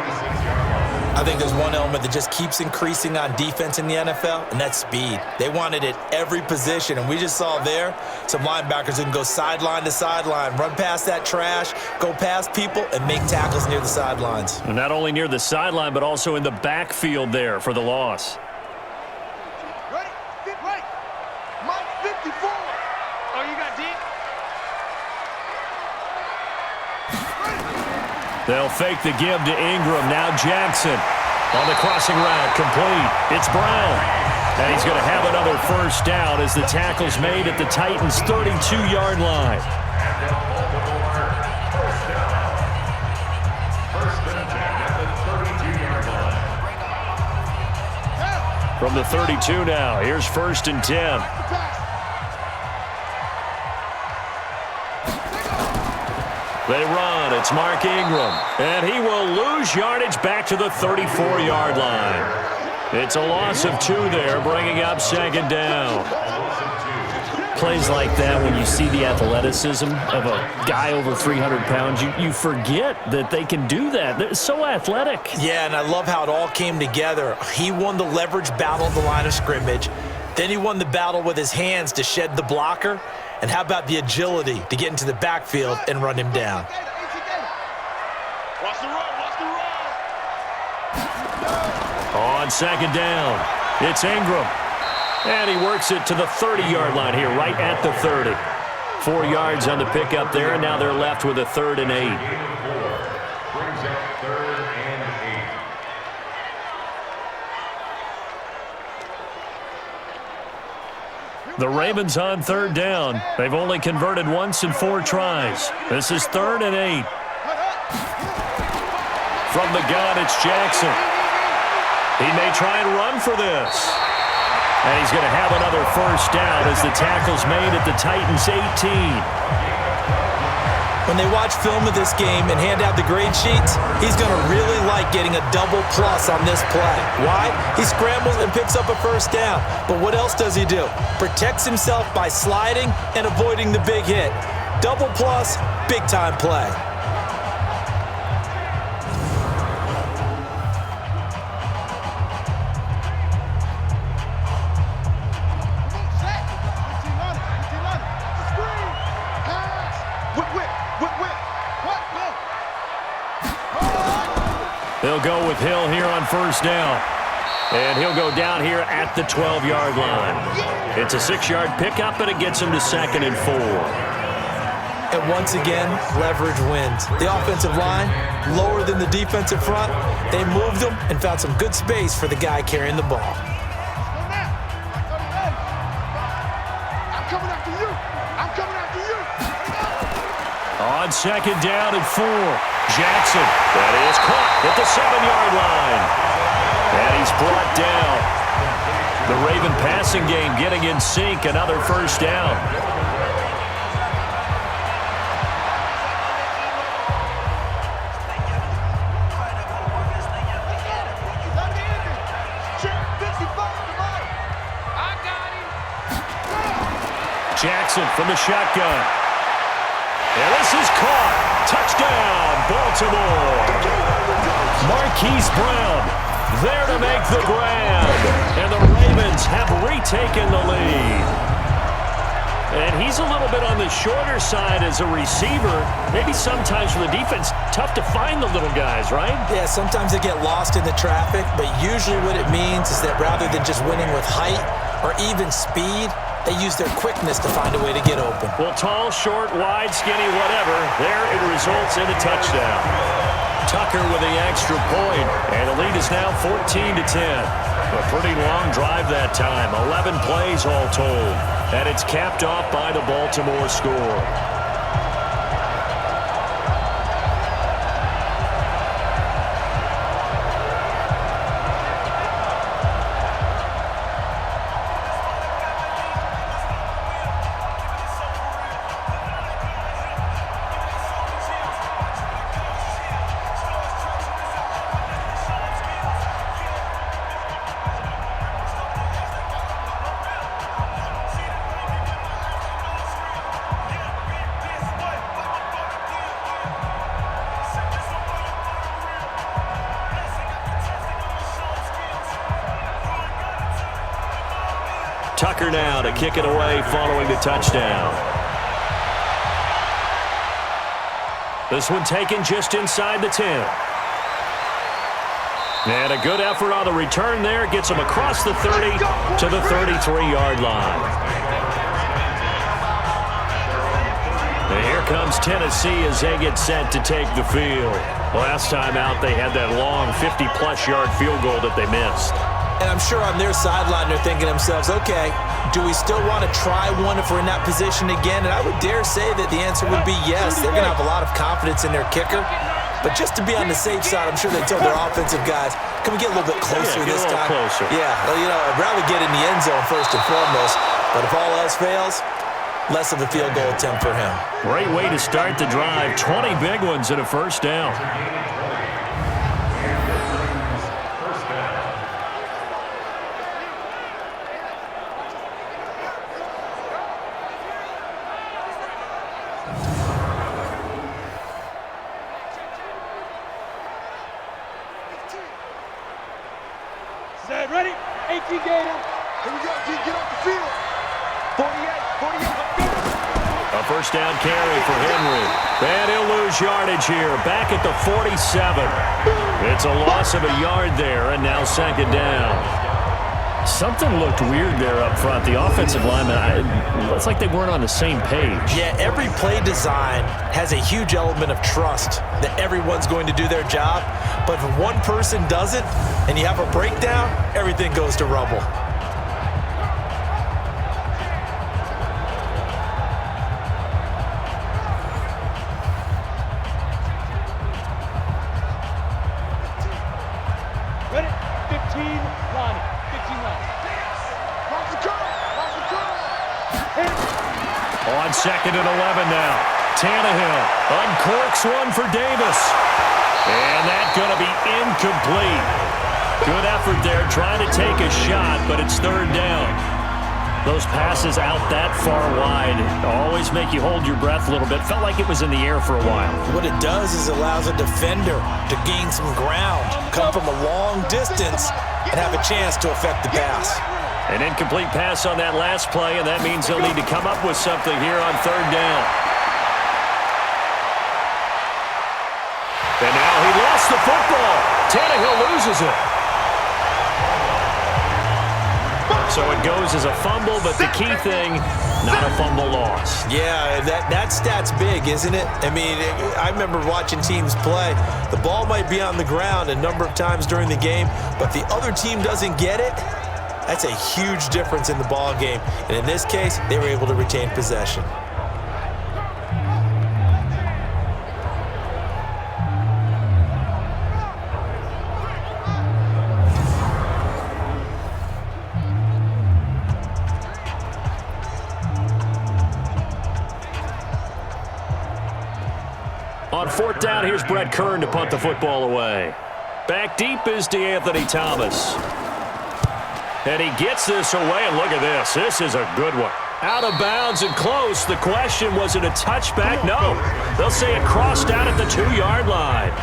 I think there's one element that just keeps increasing on defense in the NFL, and that's speed. They want it at every position, and we just saw there some linebackers who can go sideline to sideline, run past that trash, go past people, and make tackles near the sidelines. And not only near the sideline, but also in the backfield there for the loss. Ready? Get right. Mike 54. Oh, you got deep? They'll fake the give to Ingram. Now Jackson on the crossing route, complete. It's Brown. And he's going to have another first down as the tackle's made at the Titans' 32-yard line. From the 32 now, here's 1st and 10. They run. It's Mark Ingram. And he will lose yardage back to the 34-yard line. It's a loss of 2 there, bringing up 2nd down. Plays like that, when you see the athleticism of a guy over 300 pounds, you forget that they can do that. They're so athletic. Yeah, and I love how it all came together. He won the leverage battle at the line of scrimmage. Then he won the battle with his hands to shed the blocker. And how about the agility to get into the backfield and run him down? Watch the run, watch the run. On 2nd down, it's Ingram. And he works it to the 30-yard line here, right at the 30. 4 yards on the pickup there, and now they're left with a 3rd and 8. The Ravens on 3rd down. They've only converted once in 4 tries. This is 3rd and 8. From the gun, it's Jackson. He may try and run for this. And he's going to have another first down as the tackle's made at the Titans' 18. When they watch film of this game and hand out the grade sheets, he's going to really like getting a double plus on this play. Why? He scrambles and picks up a first down. But what else does he do? Protects himself by sliding and avoiding the big hit. Double plus, big-time play. They'll go with Hill here on first down. And he'll go down here at the 12-yard line. It's a 6-yard pickup, and it gets him to 2nd and 4. And once again, leverage wins. The offensive line, lower than the defensive front. They moved them and found some good space for the guy carrying the ball. I'm coming after you. I'm coming after you. On 2nd down and 4. Jackson, that is caught at the 7-yard line. And he's brought down. The Raven passing game getting in sync, another first down. Jackson from the shotgun. And this is caught. Touchdown, Baltimore. Marquise Brown there to make the grab. And the Ravens have retaken the lead. And he's a little bit on the shorter side as a receiver. Maybe sometimes for the defense, tough to find the little guys, right? Yeah, sometimes they get lost in the traffic, but usually what it means is that rather than just winning with height or even speed, they use their quickness to find a way to get open. Well, tall, short, wide, skinny, whatever, there it results in a touchdown. Tucker with the extra point, and the lead is now 14-10. A pretty long drive that time, 11 plays all told. And it's capped off by the Baltimore score. Tucker now to kick it away following the touchdown. This one taken just inside the 10. And a good effort on the return there. Gets him across the 30 to the 33-yard line. And here comes Tennessee as they get set to take the field. Last time out, they had that long 50-plus yard field goal that they missed. And I'm sure on their sideline they're thinking to themselves, okay, do we still want to try one if we're in that position again? And I would dare say that the answer would be yes. They're going to have a lot of confidence in their kicker. But just to be on the safe side, I'm sure they tell their offensive guys, can we get a little bit closer this time? Closer. Yeah, well, you know, I'd rather get in the end zone first and foremost. But if all else fails, less of a field goal attempt for him. Great way to start the drive. 20 big ones and a first down. Ready? 18 Gator. Here we go, G. Get off the field. 48. A first down carry for Henry. And he'll lose yardage here. Back at the 47. It's a loss of a yard there, and now second down. Something looked weird there up front. The offensive lineman, it's like they weren't on the same page. Yeah, every play design has a huge element of trust that everyone's going to do their job. But if one person doesn't and you have a breakdown, everything goes to rubble. Ready? 15 line. 15 line. Watch the curl. On second and 11 now. Tannehill uncorks one for Davis. And that's going to be incomplete. Good effort there trying to take a shot, but it's third down. Those passes out that far wide always make you hold your breath a little bit. Felt like it was in the air for a while. What it does is allows a defender to gain some ground, come from a long distance, and have a chance to affect the pass. An incomplete pass on that last play, and that means they'll need to come up with something here on third down. And now he lost the football. Tannehill loses it. So it goes as a fumble, but the key thing, not a fumble loss. Yeah, that stat's big, isn't it? I mean, I remember watching teams play. The ball might be on the ground a number of times during the game, but the other team doesn't get it. That's a huge difference in the ball game. And in this case, they were able to retain possession. On fourth down, here's Brett Kern to punt the football away. Back deep is DeAnthony Thomas. And he gets this away, and look at this. This is a good one. Out of bounds and close. The question, was it a touchback? No. They'll say it crossed out at the 2-yard line.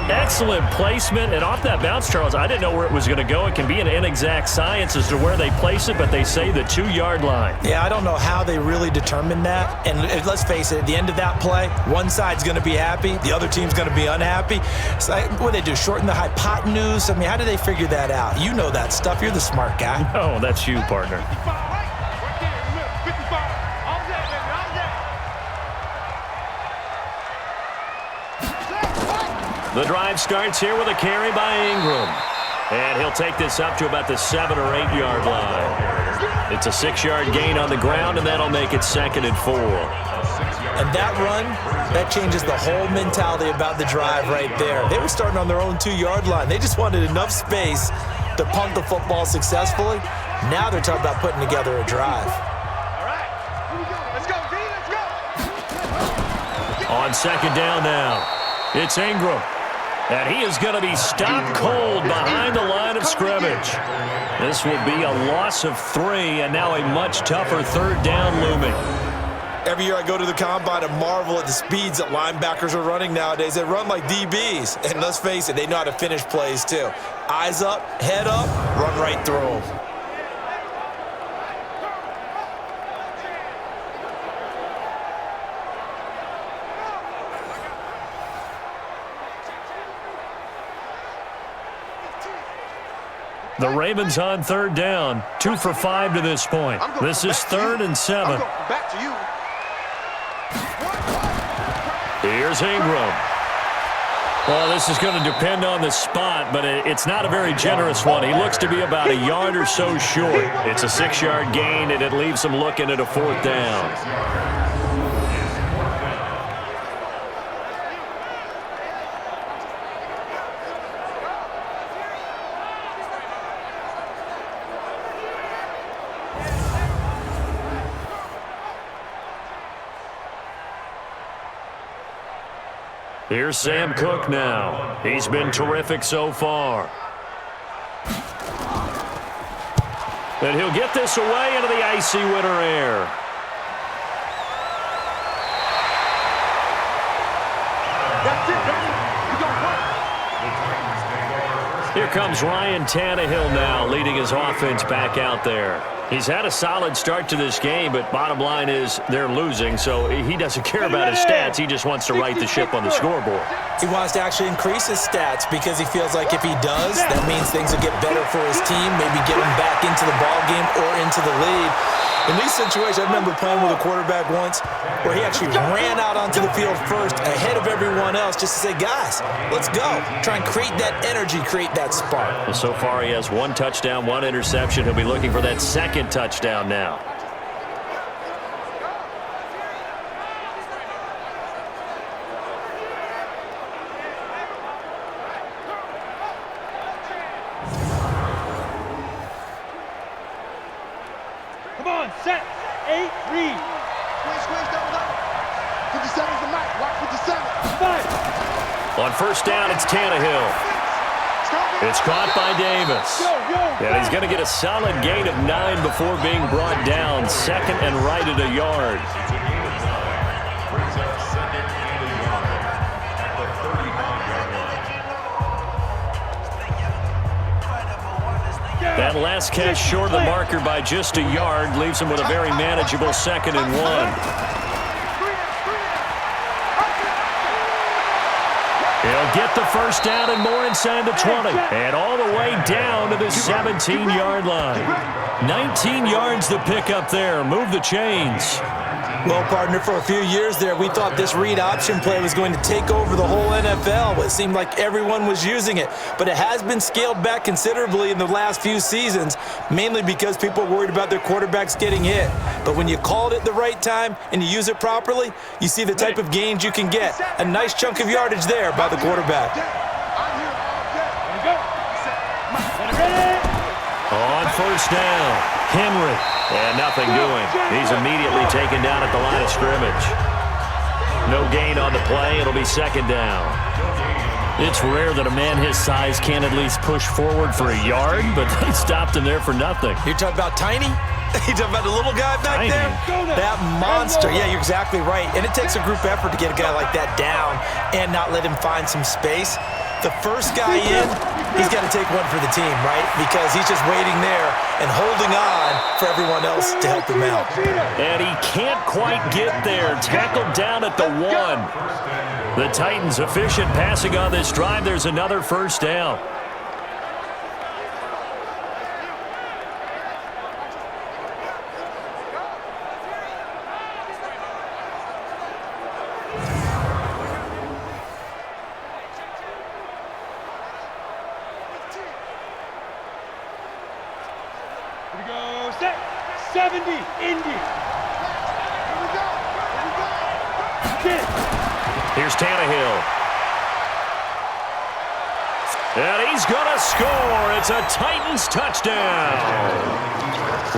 Excellent placement, and off that bounce, Charles, I didn't know where it was going to go. It can be an inexact science as to where they place it, but they say the 2-yard line. Yeah, I don't know how they really determined that. And let's face it, at the end of that play, one side's going to be happy, the other team's going to be unhappy. It's like, what do they do, shorten the hypotenuse? I mean, how do they figure that out? You know that stuff. You're the smart guy. Oh, that's you, partner. The drive starts here with a carry by Ingram. And he'll take this up to about the 7 or 8-yard line. It's a 6-yard gain on the ground, and that'll make it 2nd and 4. And that run, that changes the whole mentality about the drive right there. They were starting on their own 2-yard line. They just wanted enough space to punt the football successfully. Now they're talking about putting together a drive. All right, here we go. Let's go, D, let's go. On 2nd down now, it's Ingram. And he is going to be stopped cold behind the line of scrimmage. This will be a loss of 3, and now a much tougher 3rd down looming. Every year I go to the combine and marvel at the speeds that linebackers are running nowadays. They run like DBs. And let's face it, they know how to finish plays too. Eyes up, head up, run right through them. The Ravens on 3rd down, 2 for 5 to this point. This is 3rd and 7. Back to you. Here's Ingram. Well, this is going to depend on the spot, but it's not a very generous one. He looks to be about a yard or so short. It's a 6-yard gain, and it leaves him looking at a 4th down. Here's Sam Cook now. He's been terrific so far. And he'll get this away into the icy winter air. That's it, baby. You don't work. Here comes Ryan Tannehill now, leading his offense back out there. He's had a solid start to this game, but bottom line is they're losing, so he doesn't care about his stats. He just wants to right the ship on the scoreboard. He wants to actually increase his stats because he feels like if he does, that means things will get better for his team, maybe get him back into the ball game or into the lead. In these situations, I remember playing with a quarterback once where he actually ran out onto the field first ahead of everyone else just to say, guys, let's go. Try and create that energy, create that spark. Well, so far he has 1 touchdown, 1 interception. He'll be looking for that 2nd touchdown now. Come on, set, 8, read. Squeeze, double up. 57's the mic, watch 57. 5. On 1st down, it's Tannehill. It's caught by Davis. And he's going to get a solid gain of 9 before being brought down. 2nd and right at a yard. That last catch short of the marker by just a yard leaves him with a very manageable 2nd and 1. He'll get the 1st down and more inside the 20. And all the way down to the 17-yard line. 19 yards to pick up there. Move the chains. Well, partner, for a few years there, we thought this read option play was going to take over the whole NFL. It seemed like everyone was using it. But it has been scaled back considerably in the last few seasons, mainly because people are worried about their quarterbacks getting hit. But when you call it at the right time and you use it properly, you see the type of gains you can get. A nice chunk of yardage there by the quarterback. On 1st down, Henry. And nothing doing. He's immediately taken down at the line of scrimmage. No gain on the play. It'll be 2nd down. It's rare that a man his size can't at least push forward for a yard, but they stopped him there for nothing. You're talking about tiny? You talking about the little guy back there? That monster. Yeah, you're exactly right. And it takes a group effort to get a guy like that down and not let him find some space. The first guy in, he's got to take one for the team, right? Because he's just waiting there and holding on for everyone else to help him out. And he can't quite get there. Tackled down at the 1. The Titans efficient passing on this drive. There's another first down. Here we go, set, 70, Indy. Here we go, 10. Here's Tannehill. And he's going to score. It's a Titans touchdown.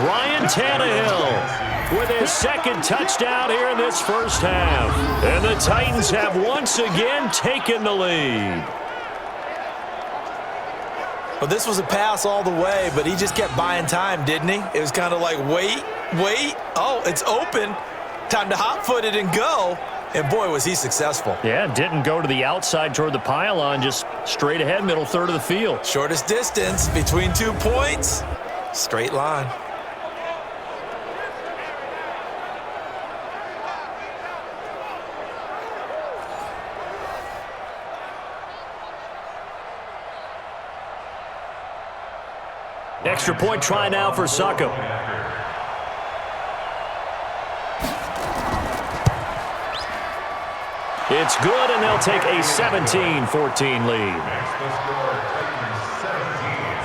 Ryan Tannehill with his second touchdown here in this first half. And the Titans have once again taken the lead. Well, this was a pass all the way, but he just kept buying time, didn't he? It was kind of like, wait. Oh, it's open. Time to hot-foot it and go. And, boy, was he successful. Yeah, didn't go to the outside toward the pylon, just straight ahead, middle third of the field. Shortest distance between 2 points, straight line. Extra point try now for Succop. It's good, and they'll take a 17-14 lead.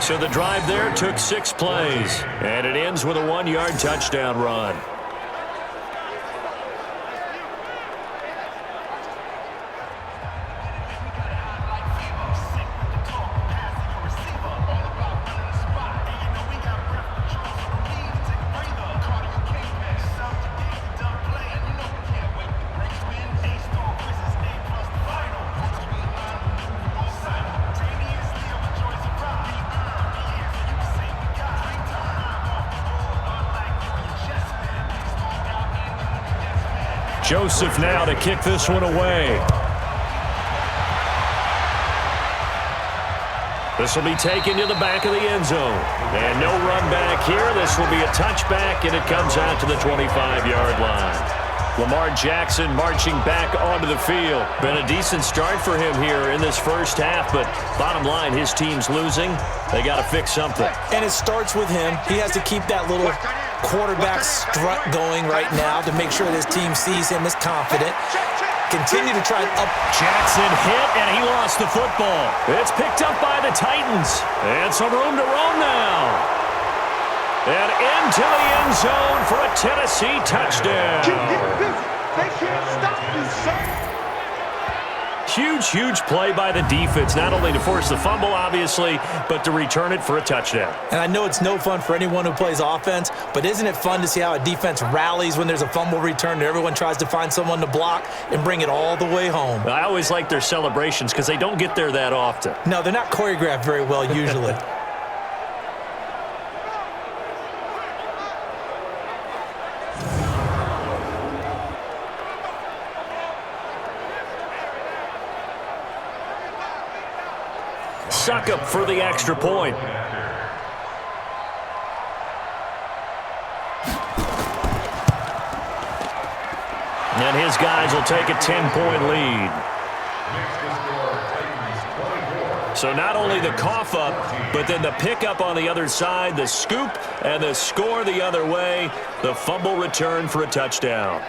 So the drive there took 6 plays, and it ends with a 1-yard touchdown run. Joseph now to kick this one away. This will be taken to the back of the end zone. And no run back here. This will be a touchback, and it comes out to the 25-yard line. Lamar Jackson marching back onto the field. Been a decent start for him here in this first half, but bottom line, his team's losing. They got to fix something. And it starts with him. He has to keep that little quarterback strut going right now to make sure this team sees him as confident. Continue to try up. Jackson hit, and he lost the football. It's picked up by the Titans. And some room to roam now. And into the end zone for a Tennessee touchdown. They can't stop you, son. Huge play by the defense, not only to force the fumble, obviously, but to return it for a touchdown. And I know it's no fun for anyone who plays offense, but isn't it fun to see how a defense rallies when there's a fumble return and everyone tries to find someone to block and bring it all the way home? I always like their celebrations because they don't get there that often. No, they're not choreographed very well usually. Succop for the extra point. And his guys will take a 10-point lead. So not only the cough up, but then the pickup on the other side, the scoop, and the score the other way. The fumble return for a touchdown.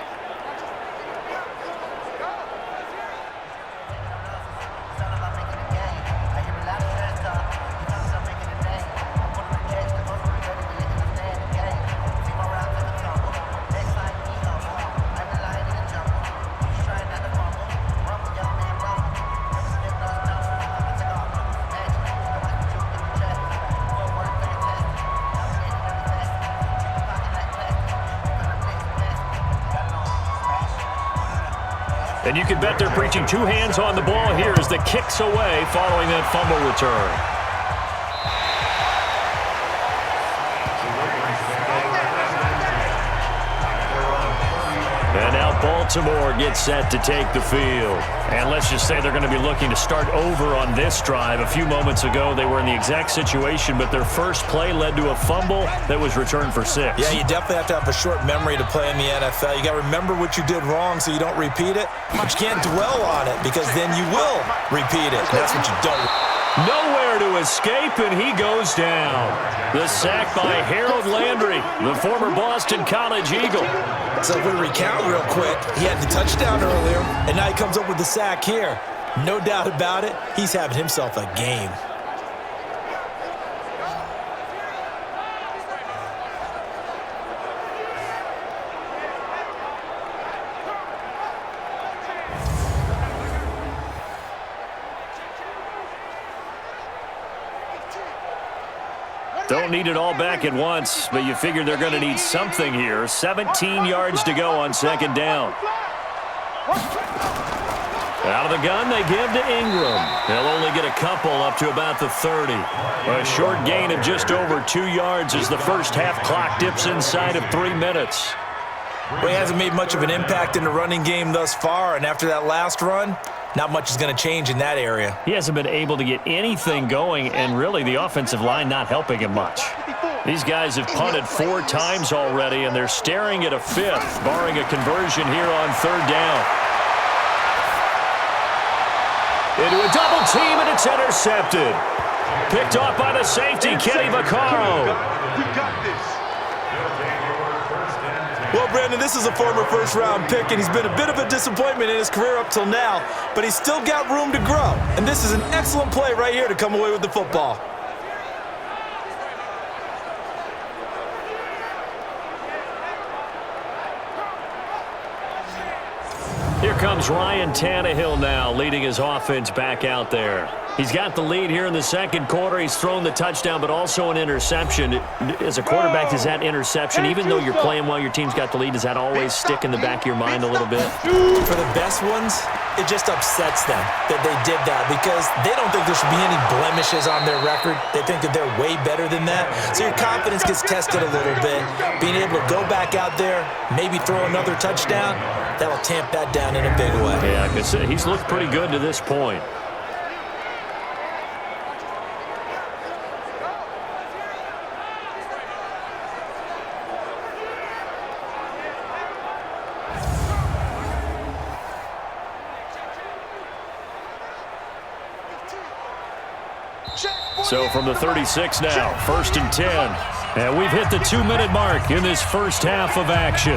And you can bet they're preaching 2 hands on the ball here as the kick's away following that fumble return. And now Baltimore gets set to take the field. And let's just say they're going to be looking to start over on this drive. A few moments ago, they were in the exact situation, but their first play led to a fumble that was returned for 6. Yeah, you definitely have to have a short memory to play in the NFL. You got to remember what you did wrong so you don't repeat it. But you can't dwell on it because then you will repeat it. That's what you don't. Nowhere to escape, and he goes down. The sack by Harold Landry, the former Boston College Eagle. So if we recount real quick, he had the touchdown earlier, and now he comes up with the sack here. No doubt about it, he's having himself a game. Don't need it all back at once, but you figure they're going to need something here. 17 yards to go on second down. Out of the gun, they give to Ingram. They'll only get a couple up to about the 30. A short gain of just over 2 yards as the first half clock dips inside of 3 minutes. Well, he hasn't made much of an impact in the running game thus far, and after that last run, not much is going to change in that area. He hasn't been able to get anything going, and really the offensive line not helping him much. These guys have punted 4 times already, and they're staring at a 5th, barring a conversion here on third down. Into a double team, and it's intercepted. Picked off by the safety, Kenny Vaccaro. We got this. Well, Brandon, this is a former first-round pick, and he's been a bit of a disappointment in his career up till now, but he's still got room to grow. And this is an excellent play right here to come away with the football. Here comes Ryan Tannehill now, leading his offense back out there. He's got the lead here in the second quarter. He's thrown the touchdown, but also an interception. As a quarterback, does that interception, even though you're playing well, your team's got the lead, does that always stick in the back of your mind a little bit? For the best ones, it just upsets them that they did that because they don't think there should be any blemishes on their record. They think that they're way better than that. So your confidence gets tested a little bit. Being able to go back out there, maybe throw another touchdown, that'll tamp that down in a big way. Yeah, because he's looked pretty good to this point. So from the 36 now, 1st and 10. And we've hit the 2-minute mark in this first half of action.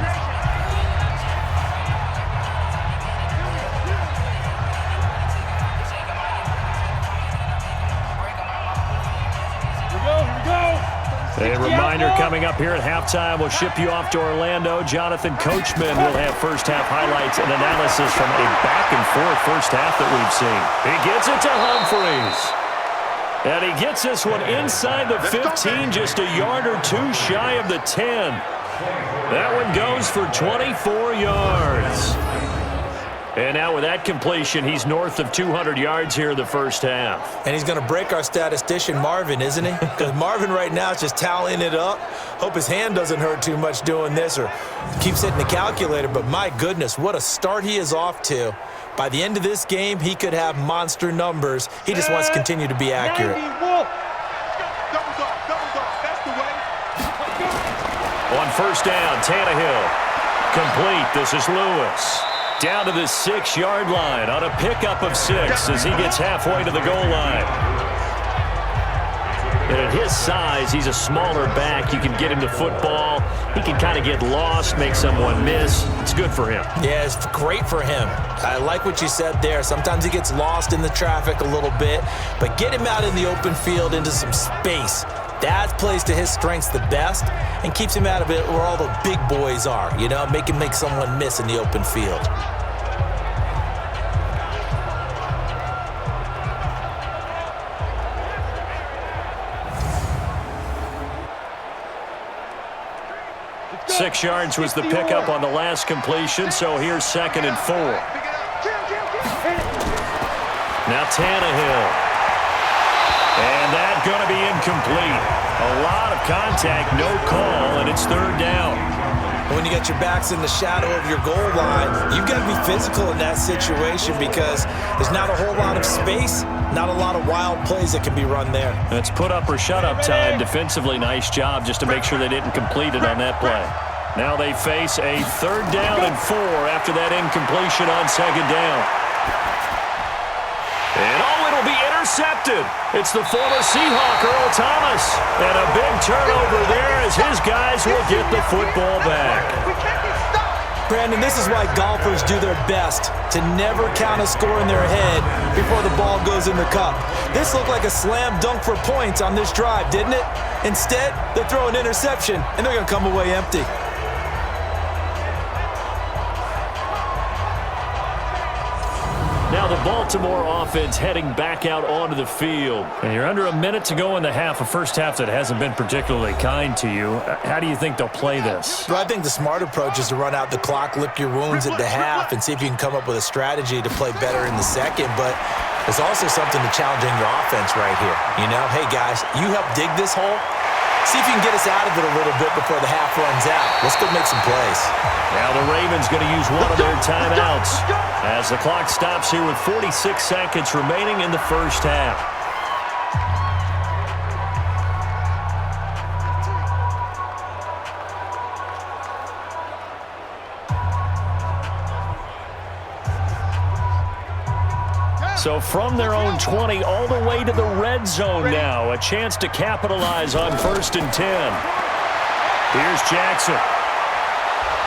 A reminder coming up here at halftime, we'll ship you off to Orlando. Jonathan Coachman will have first half highlights and analysis from a back-and-forth first half that we've seen. He gets it to Humphreys. And he gets this one inside the 15, just a yard or 2 shy of the 10. That one goes for 24 yards. And now with that completion, he's north of 200 yards here in the first half. And he's going to break our statistician, Marvin, isn't he? Because Marvin right now is just tallying it up. Hope his hand doesn't hurt too much doing this or keeps hitting the calculator. But my goodness, what a start he is off to. By the end of this game, he could have monster numbers. He just wants to continue to be accurate. On first down, Tannehill. Complete. This is Lewis. Down to the 6-yard line on a pickup of 6 as he gets halfway to the goal line. And at his size, he's a smaller back. You can get him to football. He can kind of get lost, make someone miss. It's good for him. Yeah, it's great for him. I like what you said there. Sometimes he gets lost in the traffic a little bit, but get him out in the open field into some space. That plays to his strengths the best and keeps him out of it where all the big boys are, you know, make him make someone miss in the open field. Six yards was the pickup on the last completion, so here's 2nd and 4. Now Tannehill. And that's going to be incomplete. A lot of contact, no call, and it's third down. When you get your backs in the shadow of your goal line, you've got to be physical in that situation because there's not a whole lot of space, not a lot of wild plays that can be run there. That's put up or shut up time. Defensively, nice job just to make sure they didn't complete it on that play. Now they face a third down and 4 after that incompletion on second down. And it'll be intercepted. It's the former Seahawk, Earl Thomas. And a big turnover there as his guys will get the football back. Brandon, this is why golfers do their best to never count a score in their head before the ball goes in the cup. This looked like a slam dunk for points on this drive, didn't it? Instead, they throw an interception, and they're going to come away empty. Now the Baltimore offense heading back out onto the field. And you're under a minute to go in the half, a first half that hasn't been particularly kind to you. How do you think they'll play this? Well, I think the smart approach is to run out the clock, lick your wounds at the half, and see if you can come up with a strategy to play better in the second. But there's also something to challenging your offense right here. You know, hey, guys, you help dig this hole. See if you can get us out of it a little bit before the half runs out. Let's go make some plays. Now the Ravens going to use one of their timeouts as the clock stops here with 46 seconds remaining in the first half. So from their own 20 all the way to the red zone now. A chance to capitalize on 1st and 10. Here's Jackson.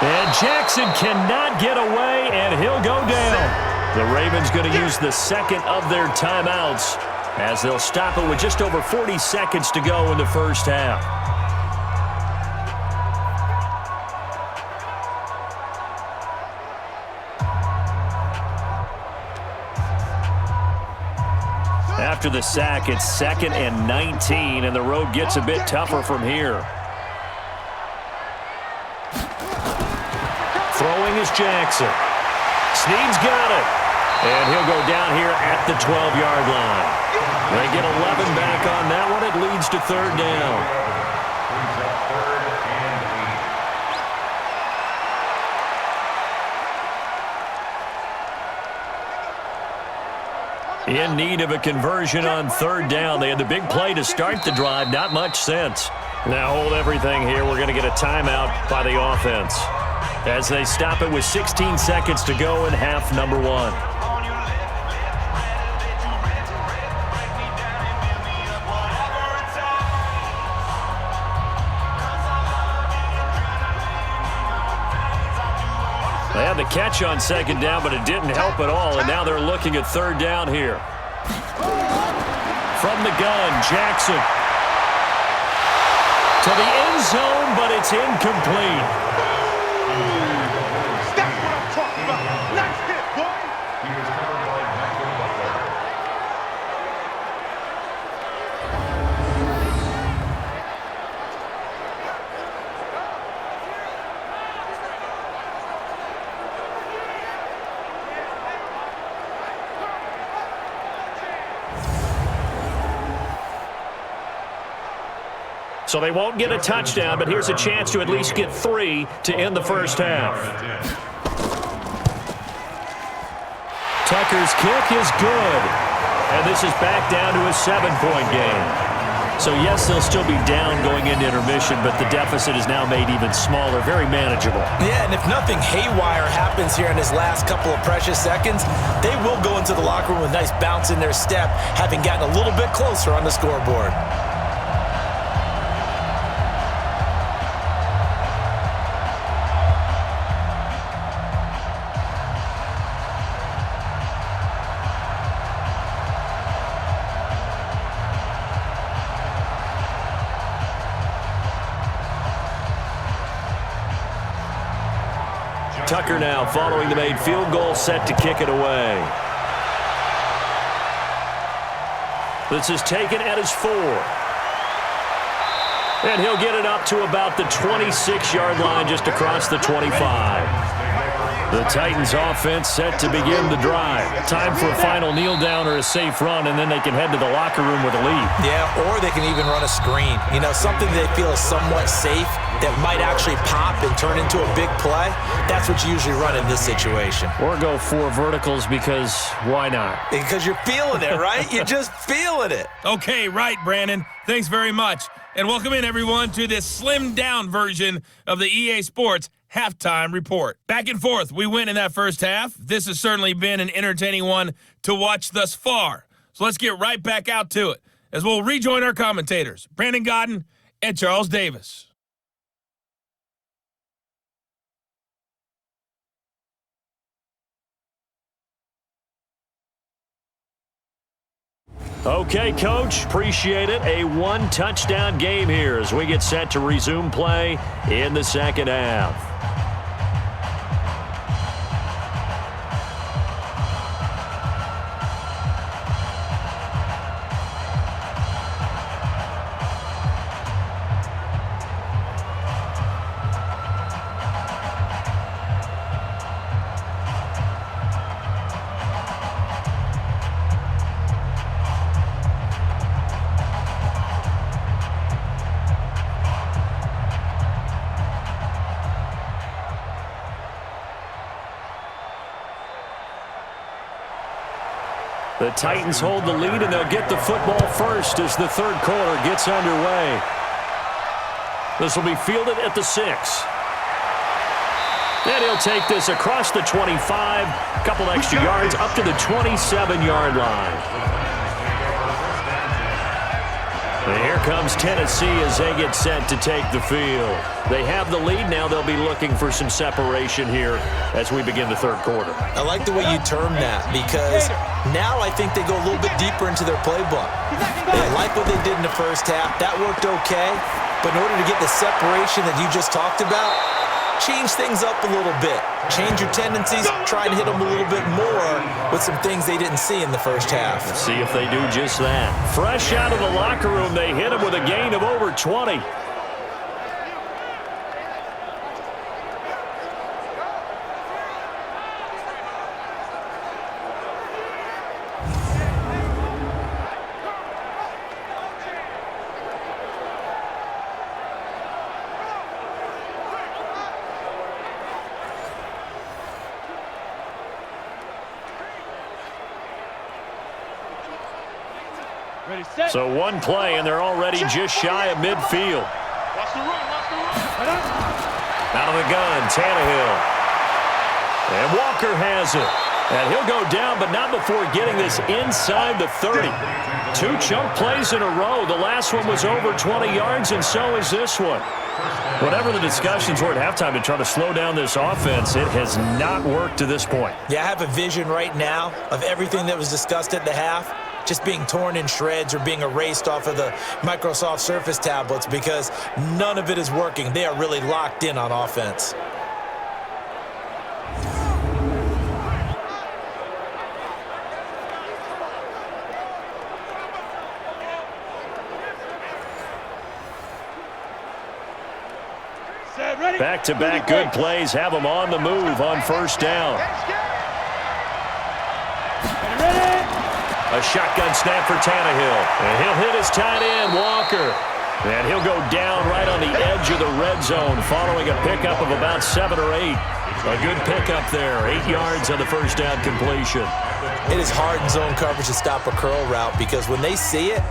And Jackson cannot get away, and he'll go down. The Ravens going to use the second of their timeouts as they'll stop it with just over 40 seconds to go in the first half. After the sack, it's 2nd and 19, and the road gets a bit tougher from here. Throwing is Jackson. Snead's got it. And he'll go down here at the 12-yard line. They get 11 back on that one. It leads to third down. In need of a conversion on third down. They had the big play to start the drive. Not much sense. Now hold everything here. We're going to get a timeout by the offense as they stop it with 16 seconds to go in half number 1. They had the catch on second down, but it didn't help at all, and now they're looking at third down here. From the gun, Jackson. To the end zone, but it's incomplete. That's what I'm talking about. Nice hit, boy. So they won't get a touchdown, but here's a chance to at least get 3 to end the first half. Tucker's kick is good. And this is back down to a 7-point game. So yes, they'll still be down going into intermission, but the deficit is now made even smaller, very manageable. Yeah, and if nothing haywire happens here in his last couple of precious seconds, they will go into the locker room with a nice bounce in their step, having gotten a little bit closer on the scoreboard. Tucker now following the made field goal, set to kick it away. This is taken at his 4. And he'll get it up to about the 26-yard line, just across the 25. The Titans offense set to begin the drive. Time for a final kneel down or a safe run, and then they can head to the locker room with a lead. Yeah, or they can even run a screen. You know, something they feel is somewhat safe that might actually pop and turn into a big play. That's what you usually run in this situation. Or go 4 verticals because why not? Because you're feeling it, right? You're just feeling it. Okay, right, Brandon. Thanks very much. And welcome in, everyone, to this slimmed-down version of the EA Sports Halftime Report. Back and forth, we win in that first half. This has certainly been an entertaining one to watch thus far. So let's get right back out to it as we'll rejoin our commentators, Brandon Godden and Charles Davis. Okay, Coach, appreciate it. A 1-touchdown game here as we get set to resume play in the second half. The Titans hold the lead, and they'll get the football first as the third quarter gets underway. This will be fielded at the 6. And he'll take this across the 25, a couple extra yards up to the 27-yard line. And here comes Tennessee as they get set to take the field. They have the lead now. They'll be looking for some separation here as we begin the third quarter. I like the way you term that because now I think they go a little bit deeper into their playbook. They like what they did in the first half. That worked okay. But in order to get the separation that you just talked about, change things up a little bit. Change your tendencies, try and hit them a little bit more with some things they didn't see in the first half. Let's see if they do just that. Fresh out of the locker room, they hit him with a gain of over 20. So one play, and they're already just shy of midfield. Out of the gun, Tannehill. And Walker has it. And he'll go down, but not before getting this inside the 30. 2 chunk plays in a row. The last one was over 20 yards, and so is this one. Whatever the discussions were at halftime to try to slow down this offense, it has not worked to this point. Yeah, I have a vision right now of everything that was discussed at the half just being torn in shreds or being erased off of the Microsoft Surface tablets because none of it is working. They are really locked in on offense. Back-to-back good plays have them on the move on first down. A shotgun snap for Tannehill. And he'll hit his tight end, Walker. And he'll go down right on the edge of the red zone following a pickup of about 7 or 8. A good pickup there. 8 yards on the first down completion. It is hard in zone coverage to stop a curl route because when they see it,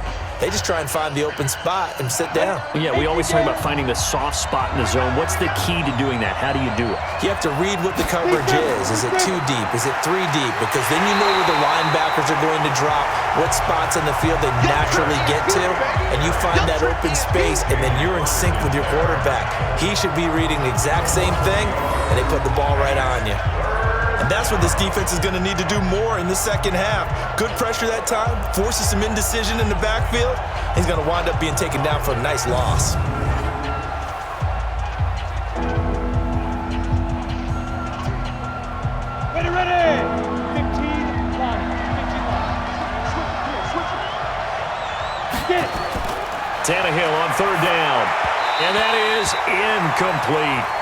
they just try and find the open spot and sit down. Yeah, we always talk about finding the soft spot in the zone. What's the key to doing that? How do you do it? You have to read what the coverage is. Is it 2 deep? Is it 3 deep? Because then you know where the linebackers are going to drop, what spots in the field they naturally get to, and you find that open space, and then you're in sync with your quarterback. He should be reading the exact same thing, and they put the ball right on you. And that's what this defense is going to need to do more in the second half. Good pressure that time, forces some indecision in the backfield. He's going to wind up being taken down for a nice loss. Ready. 15 line. Switch. Get it. Tannehill on third down. And that is incomplete.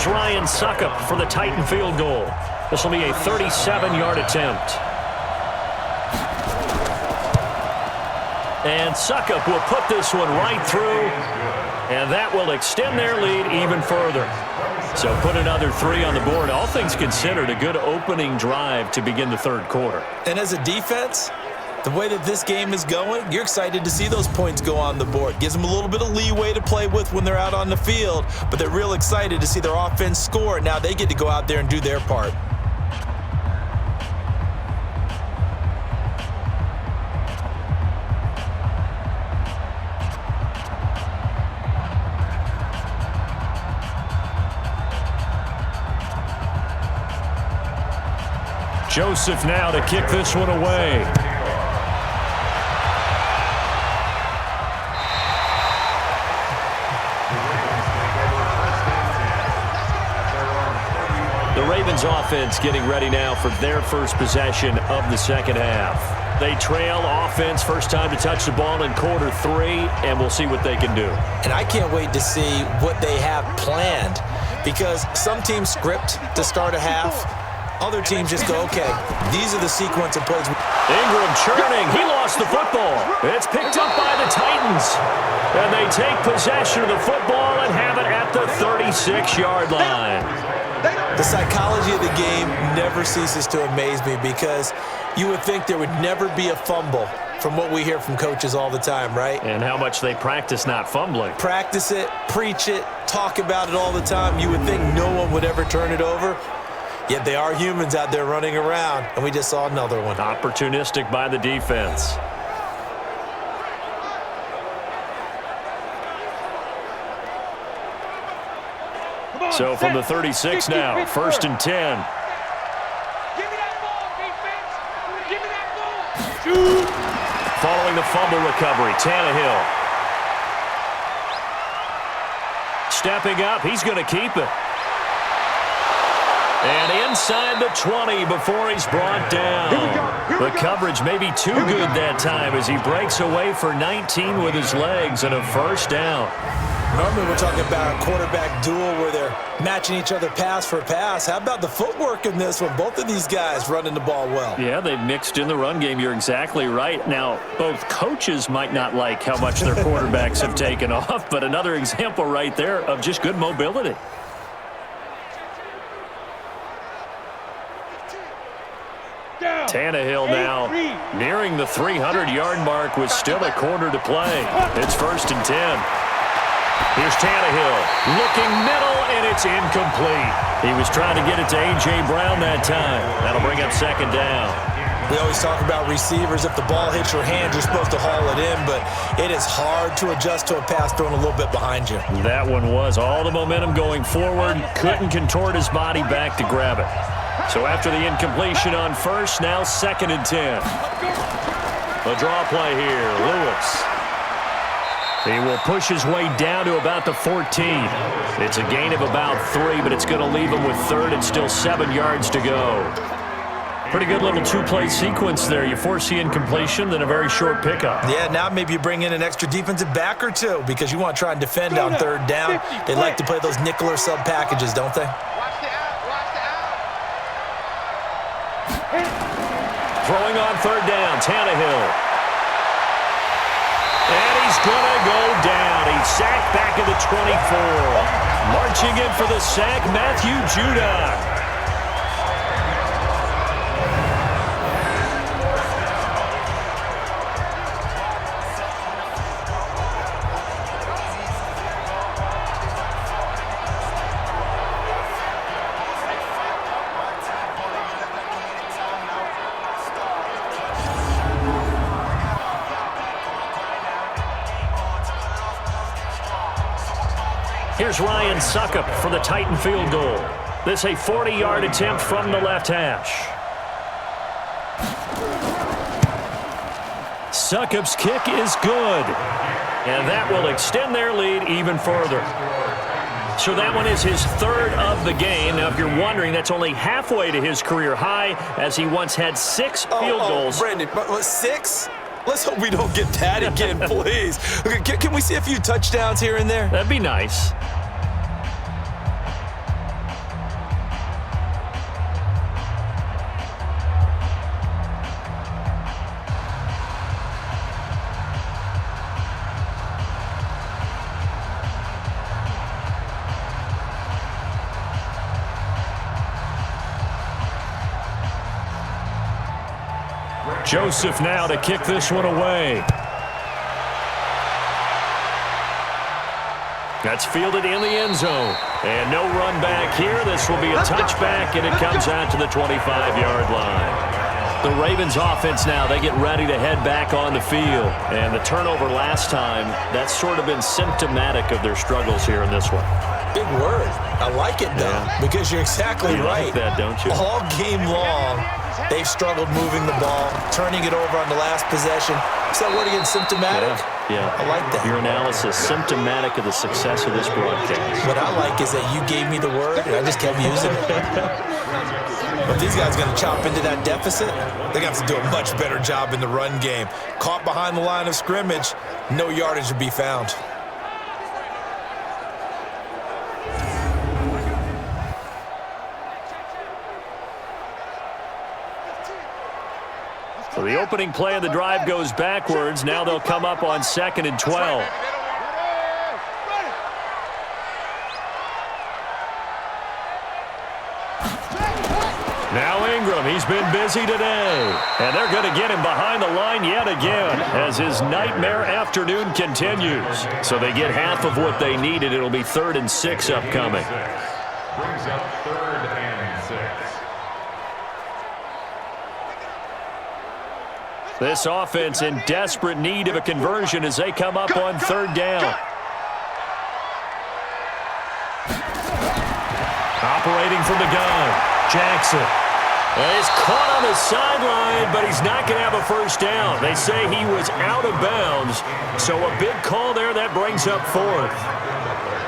Here's Ryan Suckup for the Titan field goal. This will be a 37-yard attempt. And Suckup will put this one right through, and that will extend their lead even further. So put another 3 on the board. All things considered, a good opening drive to begin the third quarter. And as a defense, the way that this game is going, you're excited to see those points go on the board. Gives them a little bit of leeway to play with when they're out on the field, but they're real excited to see their offense score. Now they get to go out there and do their part. Joseph now to kick this one away. The Ravens offense getting ready now for their first possession of the second half. They trail offense, first time to touch the ball in quarter 3, and we'll see what they can do. And I can't wait to see what they have planned, because some teams script to start a half. Other teams just go, okay, these are the sequence of plays. Ingram churning. He lost the football. It's picked up by the Titans. And they take possession of the football and have it at the 36-yard line. The psychology of the game never ceases to amaze me, because you would think there would never be a fumble from what we hear from coaches all the time, right? And how much they practice not fumbling. Practice it, preach it, talk about it all the time. You would think no one would ever turn it over. Yet they are humans out there running around, and we just saw another one. Opportunistic by the defense. So from the 36 now, 1st and 10. Give me that ball, defense. Give me that ball. Shoot. Following the fumble recovery, Tannehill. Stepping up, he's going to keep it. And inside the 20 before he's brought down. The coverage may be too good that time as he breaks away for 19 with his legs and a first down. Normally we're talking about a quarterback duel where they're matching each other pass for pass. How about the footwork in this one? Both of these guys running the ball well. Yeah, they've mixed in the run game. You're exactly right. Now, both coaches might not like how much their quarterbacks have taken off, but another example right there of just good mobility. Tannehill now nearing the 300-yard mark with still a quarter to play. It's 1st and 10. Here's Tannehill looking middle, and it's incomplete. He was trying to get it to A.J. Brown that time. That'll bring up 2nd down. We always talk about receivers. If the ball hits your hand, you're supposed to haul it in, but it is hard to adjust to a pass thrown a little bit behind you. That one was all the momentum going forward. Couldn't contort his body back to grab it. So after the incompletion on 1st, now 2nd and 10. A draw play here, Lewis. He will push his way down to about the 14. It's a gain of about 3, but it's going to leave him with 3rd and still 7 yards to go. Pretty good little 2-play sequence there. You force the incompletion, then a very short pickup. Yeah, now maybe you bring in an extra defensive back or two because you want to try and defend on 3rd down. They like to play those nickel or sub packages, don't they? Throwing on 3rd down, Tannehill. And he's going to go down. He's sacked back at the 24. Marching in for the sack, Matthew Judah. Here's Ryan Suckup for the Titan field goal. This a 40-yard attempt from the left hash. Suckup's kick is good. And that will extend their lead even further. So that one is his 3rd of the game. Now, if you're wondering, that's only halfway to his career high, as he once had 6 field goals. Brandon, but 6? Let's hope we don't get that again, please. Okay, can we see a few touchdowns here and there? That'd be nice. Joseph now to kick this one away. That's fielded in the end zone. And no run back here. This will be a touchback, and it comes out to the 25-yard line. The Ravens offense now, they get ready to head back on the field. And the turnover last time, that's sort of been symptomatic of their struggles here in this one. Big word. I like it, though, because you're exactly right. Like that, don't you? All game long, they've struggled moving the ball, turning it over on the last possession. Is that word again, symptomatic? Yeah. I like that. Your analysis, symptomatic of the success of this broadcast. What I like is that you gave me the word, and I just kept using it. But these guys are going to chop into that deficit. They're going to have to do a much better job in the run game. Caught behind the line of scrimmage, no yardage to be found. So the opening play of the drive goes backwards. Now they'll come up on 2nd and 12. Now Ingram, he's been busy today. And they're going to get him behind the line yet again as his nightmare afternoon continues. So they get half of what they needed. It'll be 3rd and 6 upcoming. Brings up 3rd and 6. This offense in desperate need of a conversion as they come up on 3rd down. Operating from the gun, Jackson. He's caught on the sideline, but he's not going to have a first down. They say he was out of bounds, so a big call there that brings up 4th.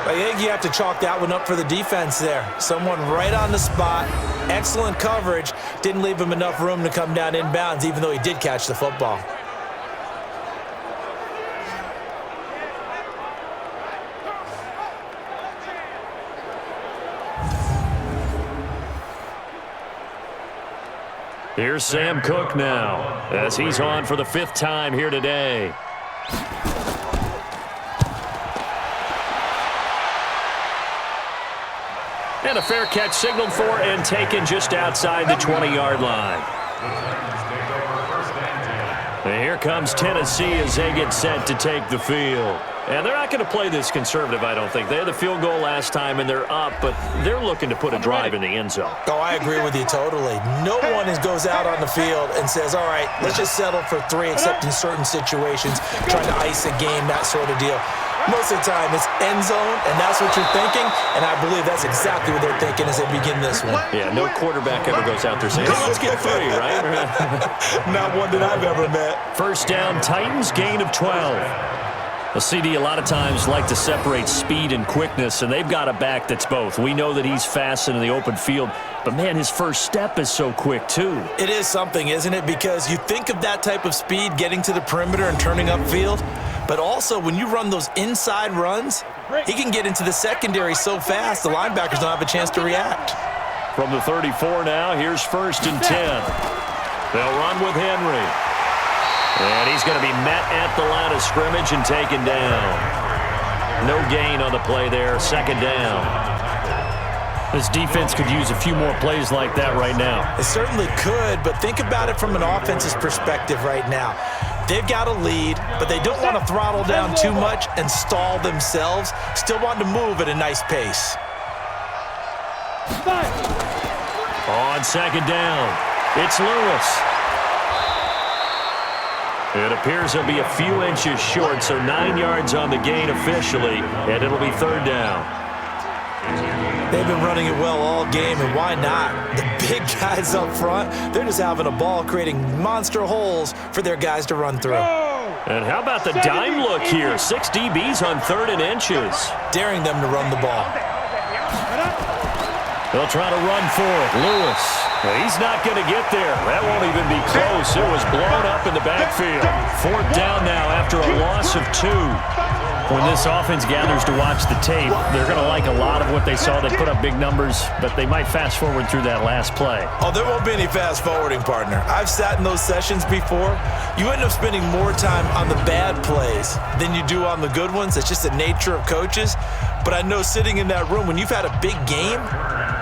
I think you have to chalk that one up for the defense there. Someone right on the spot, excellent coverage, didn't leave him enough room to come down inbounds, even though he did catch the football. Here's Sam Cook now, as he's on for the 5th time here today. And a fair catch signaled for and taken just outside the 20-yard line. And here comes Tennessee as they get set to take the field. And they're not going to play this conservative, I don't think. They had the field goal last time, and they're up, but they're looking to put a drive in the end zone. Oh, I agree with you totally. No one goes out on the field and says, all right, let's just settle for 3, except in certain situations, trying to ice a game, that sort of deal. Most of the time, it's end zone, and that's what you're thinking, and I believe that's exactly what they're thinking as they begin this one. Yeah, no quarterback ever goes out there saying, hey, let's get 3, right? Not one that I've ever met. First down, Titans, gain of 12. A CD a lot of times like to separate speed and quickness, and they've got a back that's both. We know that he's fast in the open field, but, man, his first step is so quick, too. It is something, isn't it? Because you think of that type of speed getting to the perimeter and turning upfield, but also when you run those inside runs, he can get into the secondary so fast the linebackers don't have a chance to react. From the 34 now, here's 1st and 10. They'll run with Henry. And he's going to be met at the line of scrimmage and taken down. No gain on the play there, 2nd down. This defense could use a few more plays like that right now. It certainly could, but think about it from an offense's perspective right now. They've got a lead, but they don't want to throttle down too much and stall themselves. Still want to move at a nice pace. On 2nd down, it's Lewis. It appears he'll be a few inches short, so 9 yards on the gain officially, and it'll be 3rd down. They've been running it well all game, and why not? The big guys up front, they're just having a ball creating monster holes for their guys to run through. And how about the dime look here? 6 DBs on 3rd and inches. Daring them to run the ball. They'll try to run for it. Lewis. He's not going to get there. That won't even be close. It was blown up in the backfield. 4th down now after a loss of 2. When this offense gathers to watch the tape, they're going to like a lot of what they saw. They put up big numbers, but they might fast forward through that last play. Oh, there won't be any fast forwarding, partner. I've sat in those sessions before. You end up spending more time on the bad plays than you do on the good ones. It's just the nature of coaches. But I know sitting in that room, when you've had a big game,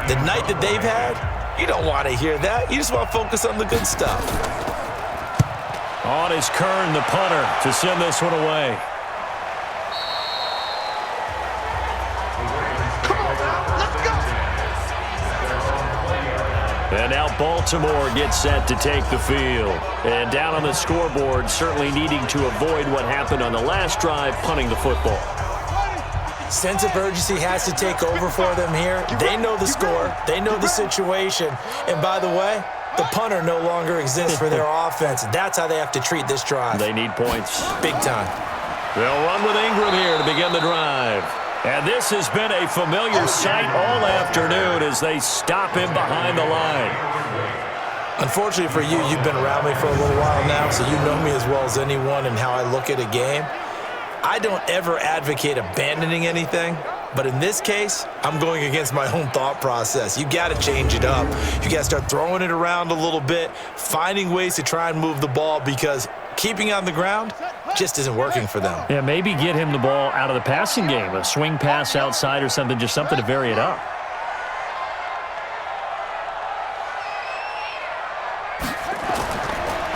the night that they've had, you don't want to hear that. You just want to focus on the good stuff. On is Kern, the punter, to send this one away. And now Baltimore gets set to take the field. And down on the scoreboard, certainly needing to avoid what happened on the last drive, punting the football. Sense of urgency has to take over for them here. They know the score. They know the situation. And by the way, the punter no longer exists for their offense. That's how they have to treat this drive. They need points. Big time. They'll run with Ingram here to begin the drive. And this has been a familiar sight all afternoon as they stop him behind the line. Unfortunately for you, you've been around me for a little while now, so you know me as well as anyone and how I look at a game. I don't ever advocate abandoning anything, but in this case, I'm going against my own thought process. You got to change it up. You got to start throwing it around a little bit, finding ways to try and move the ball because keeping it on the ground just isn't working for them. Yeah, maybe get him the ball out of the passing game, a swing pass outside or something, just something to vary it up.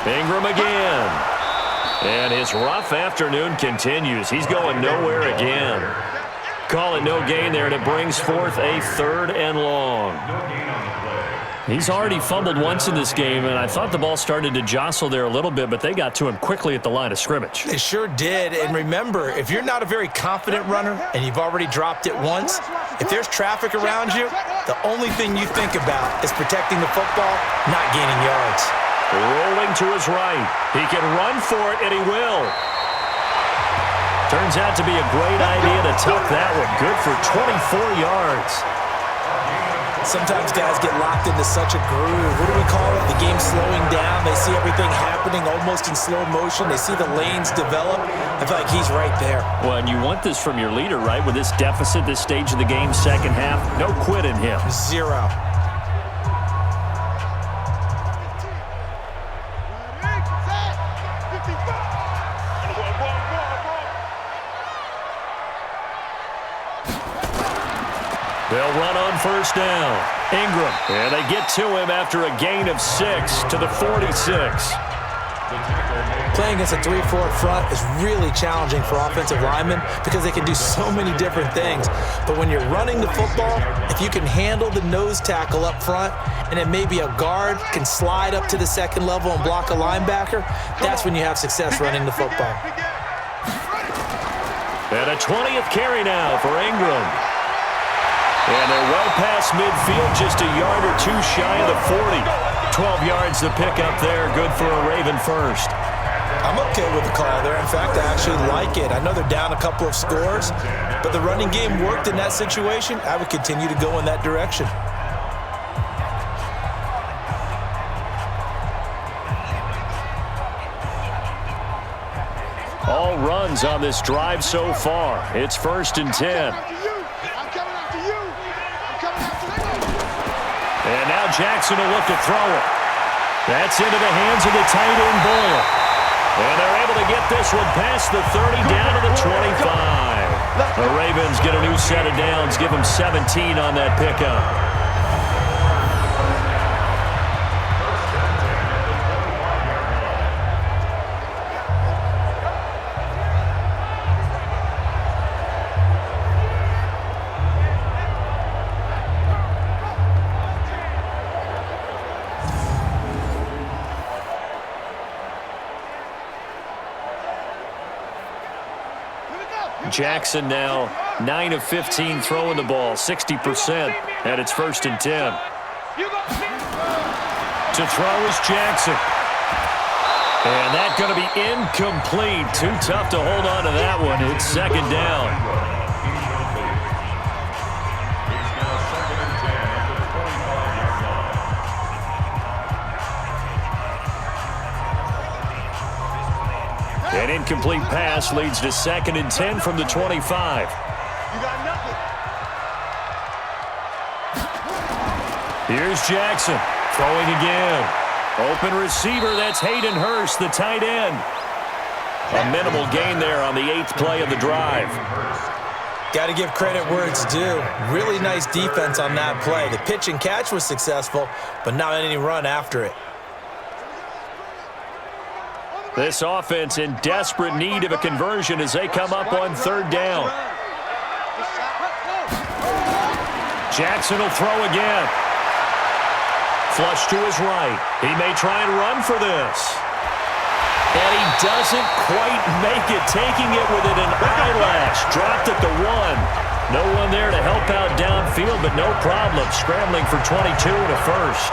Ingram again. And his rough afternoon continues. He's going nowhere again. Call it no gain there, and it brings forth a 3rd and long. He's already fumbled once in this game, and I thought the ball started to jostle there a little bit, but they got to him quickly at the line of scrimmage. They sure did, and remember, if you're not a very confident runner and you've already dropped it once, if there's traffic around you, the only thing you think about is protecting the football, not gaining yards. Rolling to his right. He can run for it, and he will. Turns out to be a great idea to tuck that one. Good for 24 yards. Sometimes guys get locked into such a groove. What do we call it? The game slowing down. They see everything happening almost in slow motion. They see the lanes develop. I feel like he's right there. Well, and you want this from your leader, right? With this deficit, this stage of the game, second half, no quit in him. 0. They'll run on first down. Ingram, and they get to him after a gain of 6 to the 46. Playing against a 3-4 front is really challenging for offensive linemen because they can do so many different things. But when you're running the football, if you can handle the nose tackle up front and then maybe a guard can slide up to the second level and block a linebacker, that's when you have success running the football. And a 20th carry now for Ingram. And they're well past midfield, just a yard or two shy of the 40. 12 yards to pick up there, good for a Raven first. I'm okay with the call there. In fact, I actually like it. I know they're down a couple of scores, but the running game worked in that situation. I would continue to go in that direction. All runs on this drive so far. It's 1st and 10. And now Jackson will look to throw it. That's into the hands of the tight end, Boyle. And they're able to get this one past the 30 down to the 25. The Ravens get a new set of downs, give them 17 on that pickup. Jackson now 9 of 15 throwing the ball, 60%, and it's 1st and 10. To throw is Jackson. And that's going to be incomplete. Too tough to hold on to that one. It's 2nd down. An incomplete pass leads to 2nd and 10 from the 25. You got nothing. Here's Jackson throwing again. Open receiver, that's Hayden Hurst, the tight end. A minimal gain there on the 8th play of the drive. Got to give credit where it's due. Really nice defense on that play. The pitch and catch was successful, but not any run after it. This offense in desperate need of a conversion as they come up on third down. Jackson will throw again. Flush to his right. He may try and run for this. And he doesn't quite make it, taking it within an eyelash. Dropped at the 1. No one there to help out downfield, but no problem. Scrambling for 22 and a first.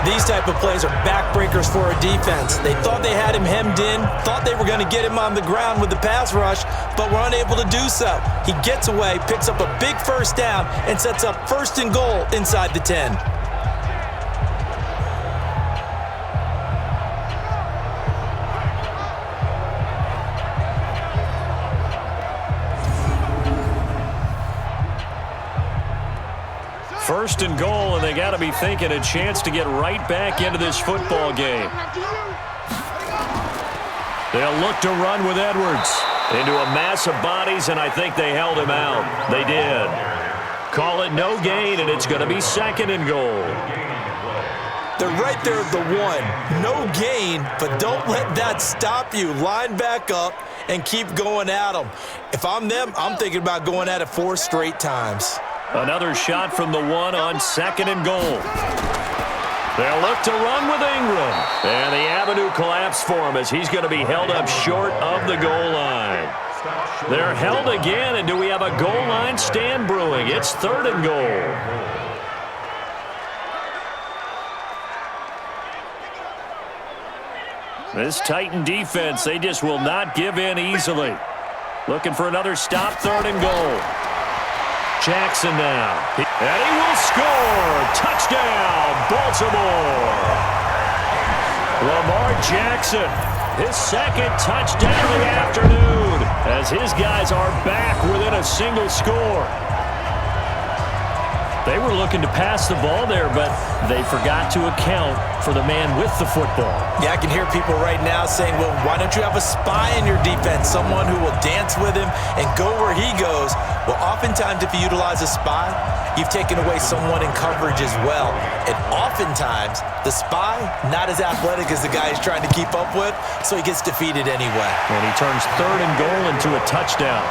These type of plays are backbreakers for a defense. They thought they had him hemmed in, thought they were going to get him on the ground with the pass rush, but were unable to do so. He gets away, picks up a big first down, and sets up 1st and goal inside the 10. First and goal, and they got to be thinking a chance to get right back into this football game. They'll look to run with Edwards into a mass of bodies, and I think they held him out. They did. Call it no gain, and it's going to be 2nd and goal. They're right there at the 1. No gain, but don't let that stop you. Line back up and keep going at them. If I'm them, I'm thinking about going at it 4 straight times. Another shot from the 1 on 2nd and goal. They'll look to run with Ingram. And the avenue collapsed for him as he's going to be held up short of the goal line. They're held again, and do we have a goal line stand brewing? It's 3rd and goal. This Titan defense, they just will not give in easily. Looking for another stop, 3rd and goal. Jackson now. And he will score. Touchdown, Baltimore. Lamar Jackson, his 2nd touchdown of the afternoon as his guys are back within a single score. They were looking to pass the ball there, but they forgot to account for the man with the football. Yeah, I can hear people right now saying, well, why don't you have a spy in your defense, someone who will dance with him and go where he goes? Well, oftentimes if you utilize a spy, you've taken away someone in coverage as well. And oftentimes, the spy, not as athletic as the guy he's trying to keep up with, so he gets defeated anyway. And he turns 3rd and goal into a touchdown.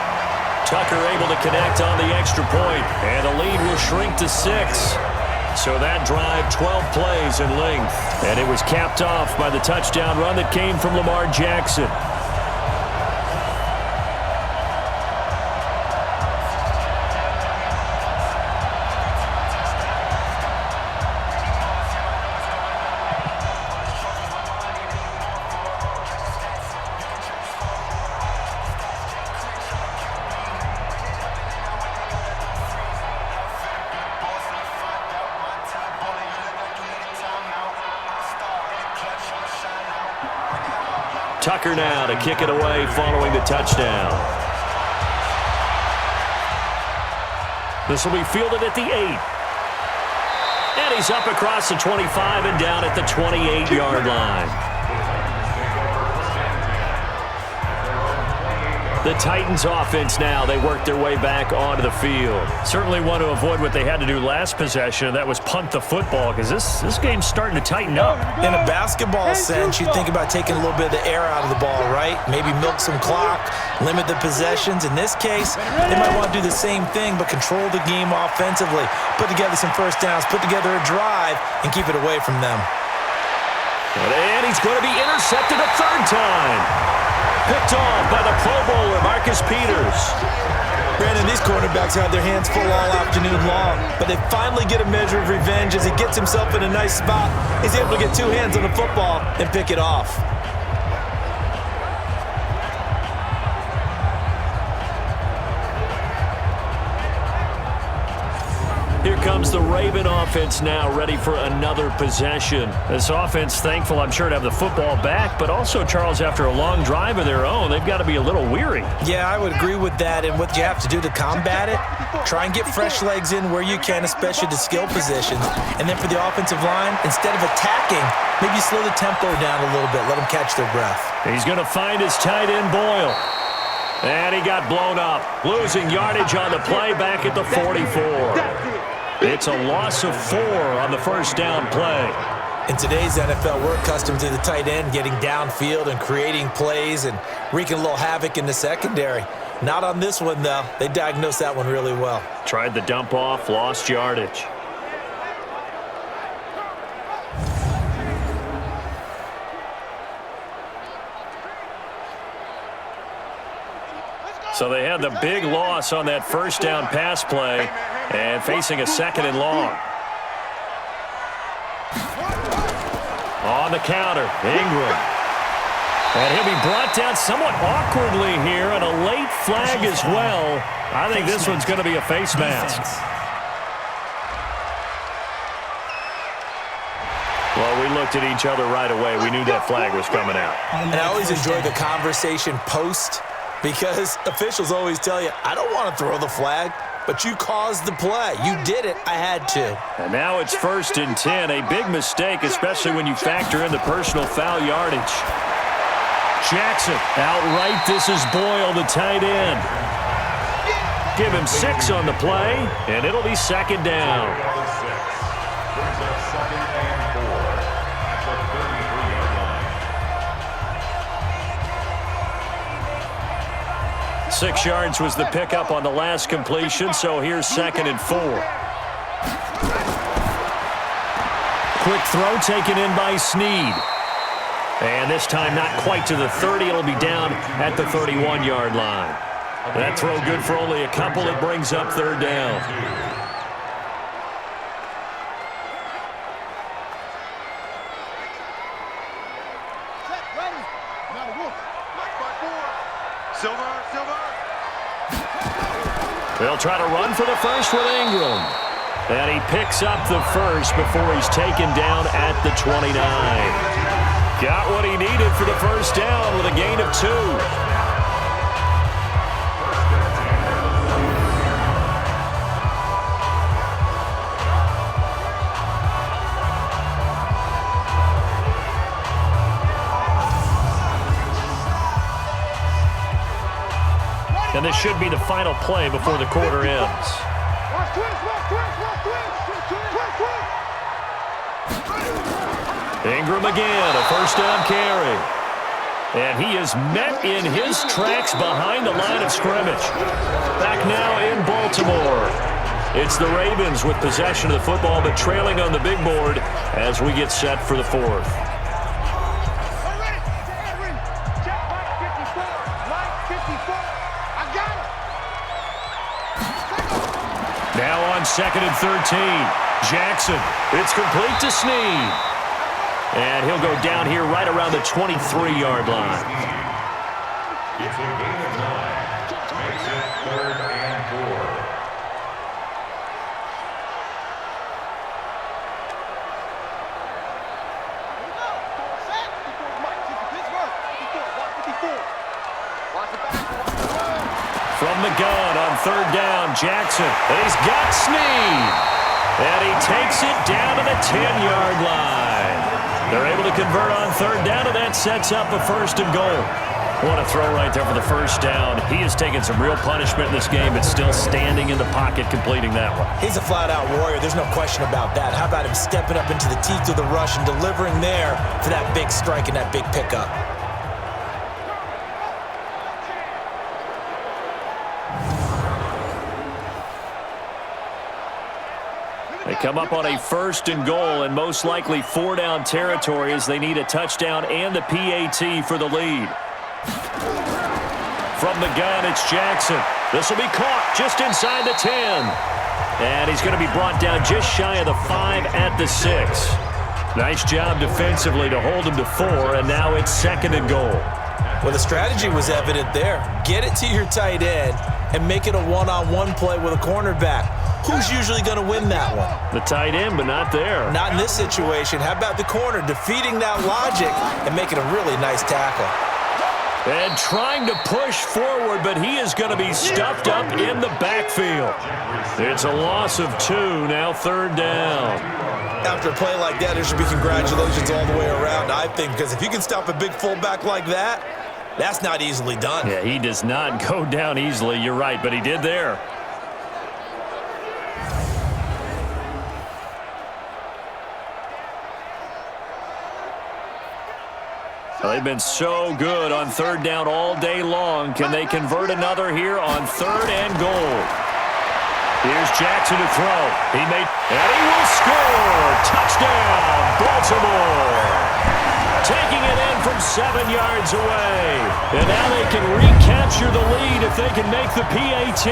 Tucker able to connect on the extra point, and the lead will shrink to 6. So that drive, 12 plays in length, and it was capped off by the touchdown run that came from Lamar Jackson. Tucker now to kick it away following the touchdown. This will be fielded at the 8. And he's up across the 25 and down at the 28-yard line. The Titans offense now, they work their way back onto the field. Certainly want to avoid what they had to do last possession, and that was punt the football, because this game's starting to tighten up. In a basketball sense, you think about taking a little bit of the air out of the ball, right? Maybe milk some clock, limit the possessions. In this case, they might want to do the same thing, but control the game offensively. Put together some first downs, put together a drive, and keep it away from them. And he's going to be intercepted a 3rd time. Picked off by the Pro Bowler, Marcus Peters. Brandon, these quarterbacks have their hands full all afternoon long, but they finally get a measure of revenge as he gets himself in a nice spot. He's able to get 2 hands on the football and pick it off. Here comes the Raven offense now, ready for another possession. This offense, thankful, I'm sure, to have the football back, but also, Charles, after a long drive of their own, they've got to be a little weary. Yeah, I would agree with that, and what you have to do to combat it, try and get fresh legs in where you can, especially the skill positions. And then for the offensive line, instead of attacking, maybe slow the tempo down a little bit, let them catch their breath. He's going to find his tight end, Boyle. And he got blown up, losing yardage on the play back at the 44. It's a loss of 4 on the first down play. In today's NFL, we're accustomed to the tight end getting downfield and creating plays and wreaking a little havoc in the secondary. Not on this one, though. They diagnosed that one really well. Tried the dump off, lost yardage. So they had the big loss on that first down pass play and facing a 2nd and long. On the counter, Ingram. And he'll be brought down somewhat awkwardly here, and a late flag as well. I think this one's going to be a face mask. Well, we looked at each other right away. We knew that flag was coming out. And I always enjoy the conversation post, because officials always tell you, I don't want to throw the flag, but you caused the play. You did it. I had to. And now it's 1st and 10. A big mistake, especially when you factor in the personal foul yardage. Jackson outright. This is Boyle, the tight end. Give him 6 on the play, and it'll be 2nd down. Brings up 2nd and 4 at the 33-yard line. 6 yards was the pickup on the last completion, so here's 2nd and 4. Quick throw taken in by Snead. And this time not quite to the 30. It'll be down at the 31-yard line. That throw good for only a couple. It brings up 3rd down. They'll try to run for the first with Ingram. And he picks up the first before he's taken down at the 29. Got what he needed for the first down with a gain of 2. And this should be the final play before the quarter ends. Ingram again, a first down carry. And he is met in his tracks behind the line of scrimmage. Back now in Baltimore. It's the Ravens with possession of the football, but trailing on the big board as we get set for the 4th. Now on 2nd and 13. Jackson. It's complete to Snead. And he'll go down here right around the 23-yard line. It's a gain of 9. Makes it 3rd and 4. From the gun on 3rd down, Jackson. And he's got Snead. And he takes it down to the 10-yard line. They're able to convert on 3rd down, and that sets up a 1st and goal. What a throw right there for the first down. He has taken some real punishment in this game, but still standing in the pocket, completing that one. He's a flat-out warrior. There's no question about that. How about him stepping up into the teeth of the rush and delivering there for that big strike and that big pickup? They come up on a 1st and goal, and most likely 4-down territory as they need a touchdown and the PAT for the lead. From the gun, it's Jackson. This will be caught just inside the 10. And he's going to be brought down just shy of the 5 at the 6. Nice job defensively to hold him to 4, and now it's 2nd and goal. Well, the strategy was evident there. Get it to your tight end and make it a one-on-one play with a cornerback. Who's usually going to win that one? The tight end, but not there. Not in this situation. How about the corner defeating that logic and making a really nice tackle? And trying to push forward, but he is going to be stuffed up in the backfield. It's a loss of 2, now 3rd down. After a play like that, there should be congratulations all the way around, I think, because if you can stop a big fullback like that, that's not easily done. Yeah, he does not go down easily, you're right, but he did there. Well, they've been so good on third down all day long. Can they convert another here on 3rd and goal? Here's Jackson to throw. And he will score. Touchdown, Baltimore. Taking it in from 7 yards away. And now they can recapture the lead if they can make the PAT.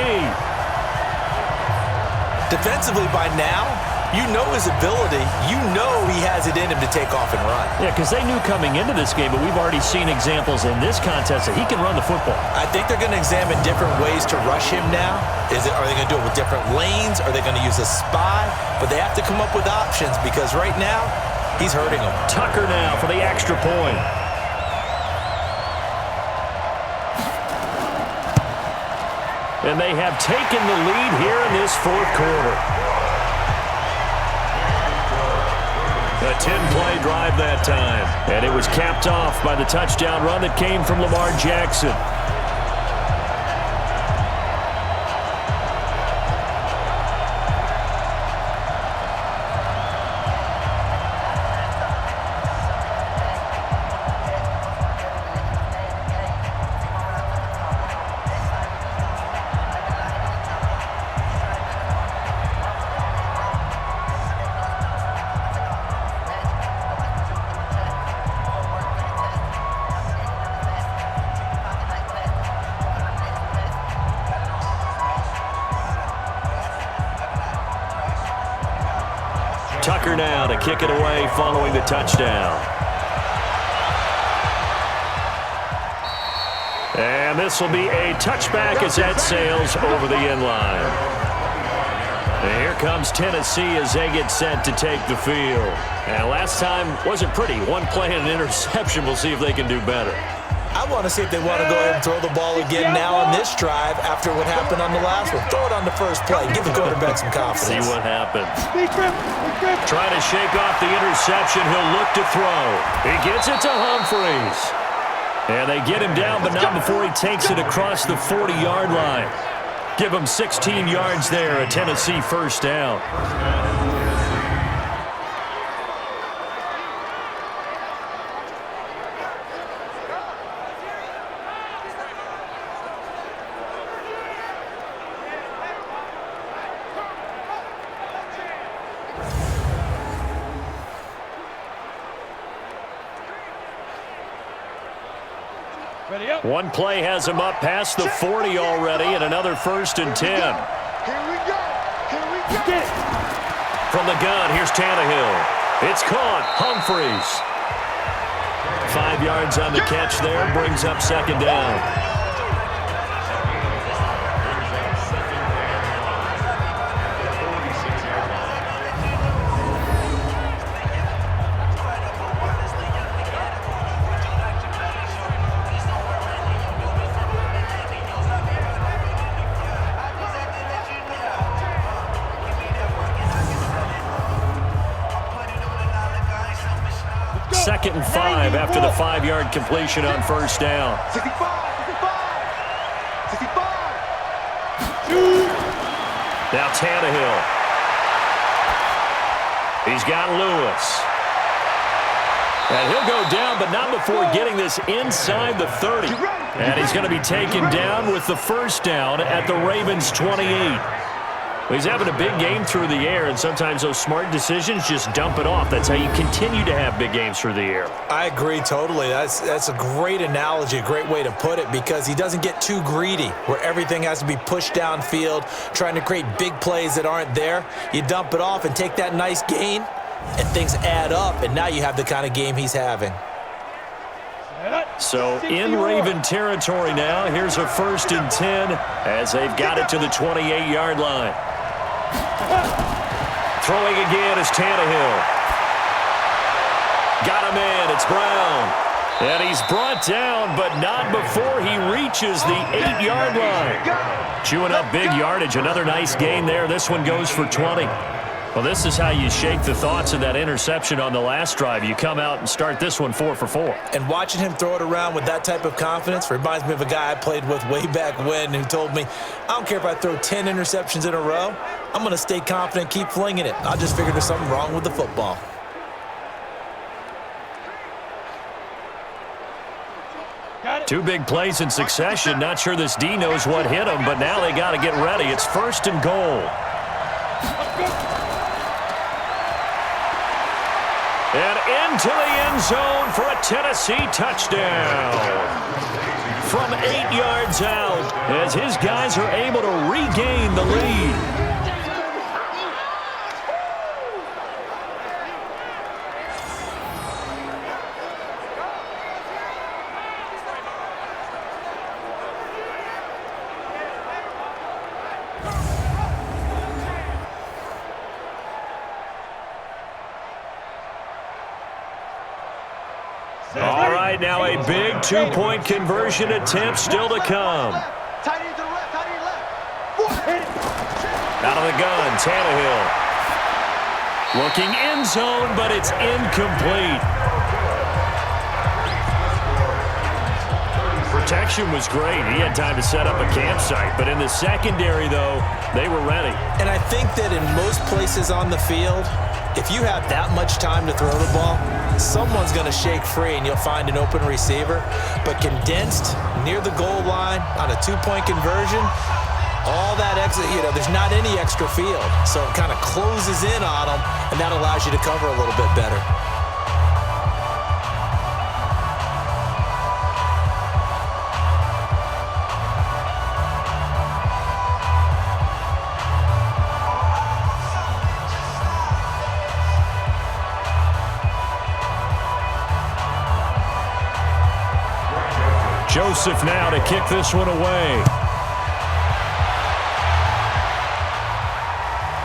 Defensively by now, you know his ability. You know he has it in him to take off and run. Yeah, because they knew coming into this game, but we've already seen examples in this contest that he can run the football. I think they're going to examine different ways to rush him now. Are they going to do it with different lanes? Are they going to use a spy? But they have to come up with options because right now, he's hurting them. Tucker now for the extra point. And they have taken the lead here in this 4th quarter. A 10-play drive that time. And it was capped off by the touchdown run that came from Lamar Jackson. Tucker now to kick it away following the touchdown. And this will be a touchback as that sails over the end line. And here comes Tennessee as they get set to take the field. And last time wasn't pretty. One play and an interception. We'll see if they can do better. I want to see if they want to go ahead and throw the ball again now on this drive after what happened on the last one. Throw it on the first play. Give the quarterback some confidence. See what happens. Trying to shake off the interception. He'll look to throw. He gets it to Humphreys. And they get him down, but not before he takes it across the 40-yard line. Give him 16 yards there, a Tennessee first down. One play has him up past the 40 already, and another 1st and 10. Here we go. Get it. From the gun, here's Tannehill. It's caught. Humphreys. 5 yards on the catch there, brings up 2nd down. Second and 5 after the 5-yard completion on first down. 65. Now Tannehill. He's got Lewis. And he'll go down, but not before getting this inside the 30. And he's going to be taken down with the first down at the Ravens' 28. He's having a big game through the air, and sometimes those smart decisions just dump it off. That's how you continue to have big games through the air. I agree totally. That's a great analogy, a great way to put it, because he doesn't get too greedy where everything has to be pushed downfield, trying to create big plays that aren't there. You dump it off and take that nice gain, and things add up, and now you have the kind of game he's having. So in Raven territory now, here's a 1st and 10 as they've got it to the 28-yard line. Throwing again is Tannehill. Got him in. It's Brown. And he's brought down, but not before he reaches the 8-yard line. Chewing up big yardage. Another nice gain there. This one goes for 20. Well, this is how you shake the thoughts of that interception on the last drive. You come out and start this one 4 for 4. And watching him throw it around with that type of confidence reminds me of a guy I played with way back when who told me, I don't care if I throw 10 interceptions in a row. I'm going to stay confident, keep flinging it. I just figured there's something wrong with the football. Two big plays in succession. Not sure this D knows what hit him, but now they got to get ready. It's 1st and goal. And into the end zone for a Tennessee touchdown. From 8 yards out, as his guys are able to regain the lead. All right, now a big 2-point conversion attempt still to come. Out of the gun, Tannehill. Looking end zone, but it's incomplete. Protection was great. He had time to set up a campsite, but in the secondary, though, they were ready. And I think that in most places on the field, if you have that much time to throw the ball, someone's going to shake free and you'll find an open receiver. But condensed near the goal line on a 2-point conversion, all that exit, there's not any extra field. So it kind of closes in on them, and that allows you to cover a little bit better. Joseph now to kick this one away.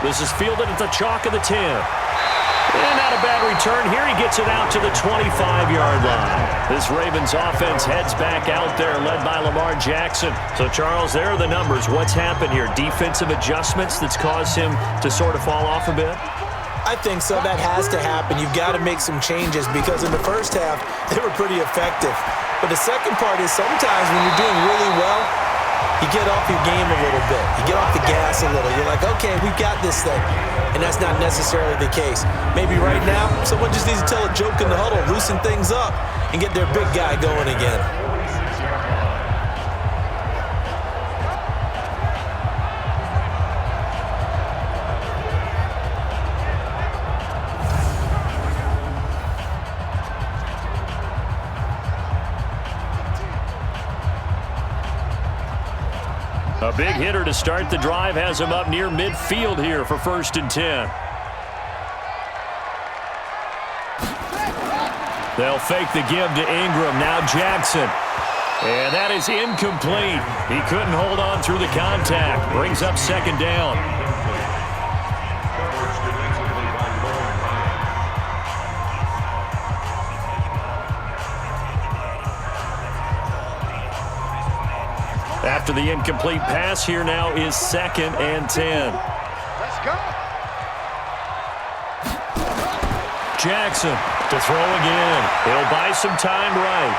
This is fielded at the chalk of the 10. And not a bad return here. He gets it out to the 25-yard line. This Ravens offense heads back out there, led by Lamar Jackson. So, Charles, there are the numbers. What's happened here? Defensive adjustments that's caused him to sort of fall off a bit? I think so. That has to happen. You've got to make some changes because in the first half, they were pretty effective. But the second part is sometimes when you're doing really well, you get off your game a little bit. You get off the gas a little. You're like, okay, we've got this thing. And that's not necessarily the case. Maybe right now, someone just needs to tell a joke in the huddle, loosen things up, and get their big guy going again. A big hitter to start the drive has him up near midfield here for 1st and 10. They'll fake the give to Ingram. Now Jackson. And that is incomplete. He couldn't hold on through the contact. Brings up 2nd down. After the incomplete pass, here now is 2nd and 10. Let's go. Jackson to throw again. He'll buy some time right.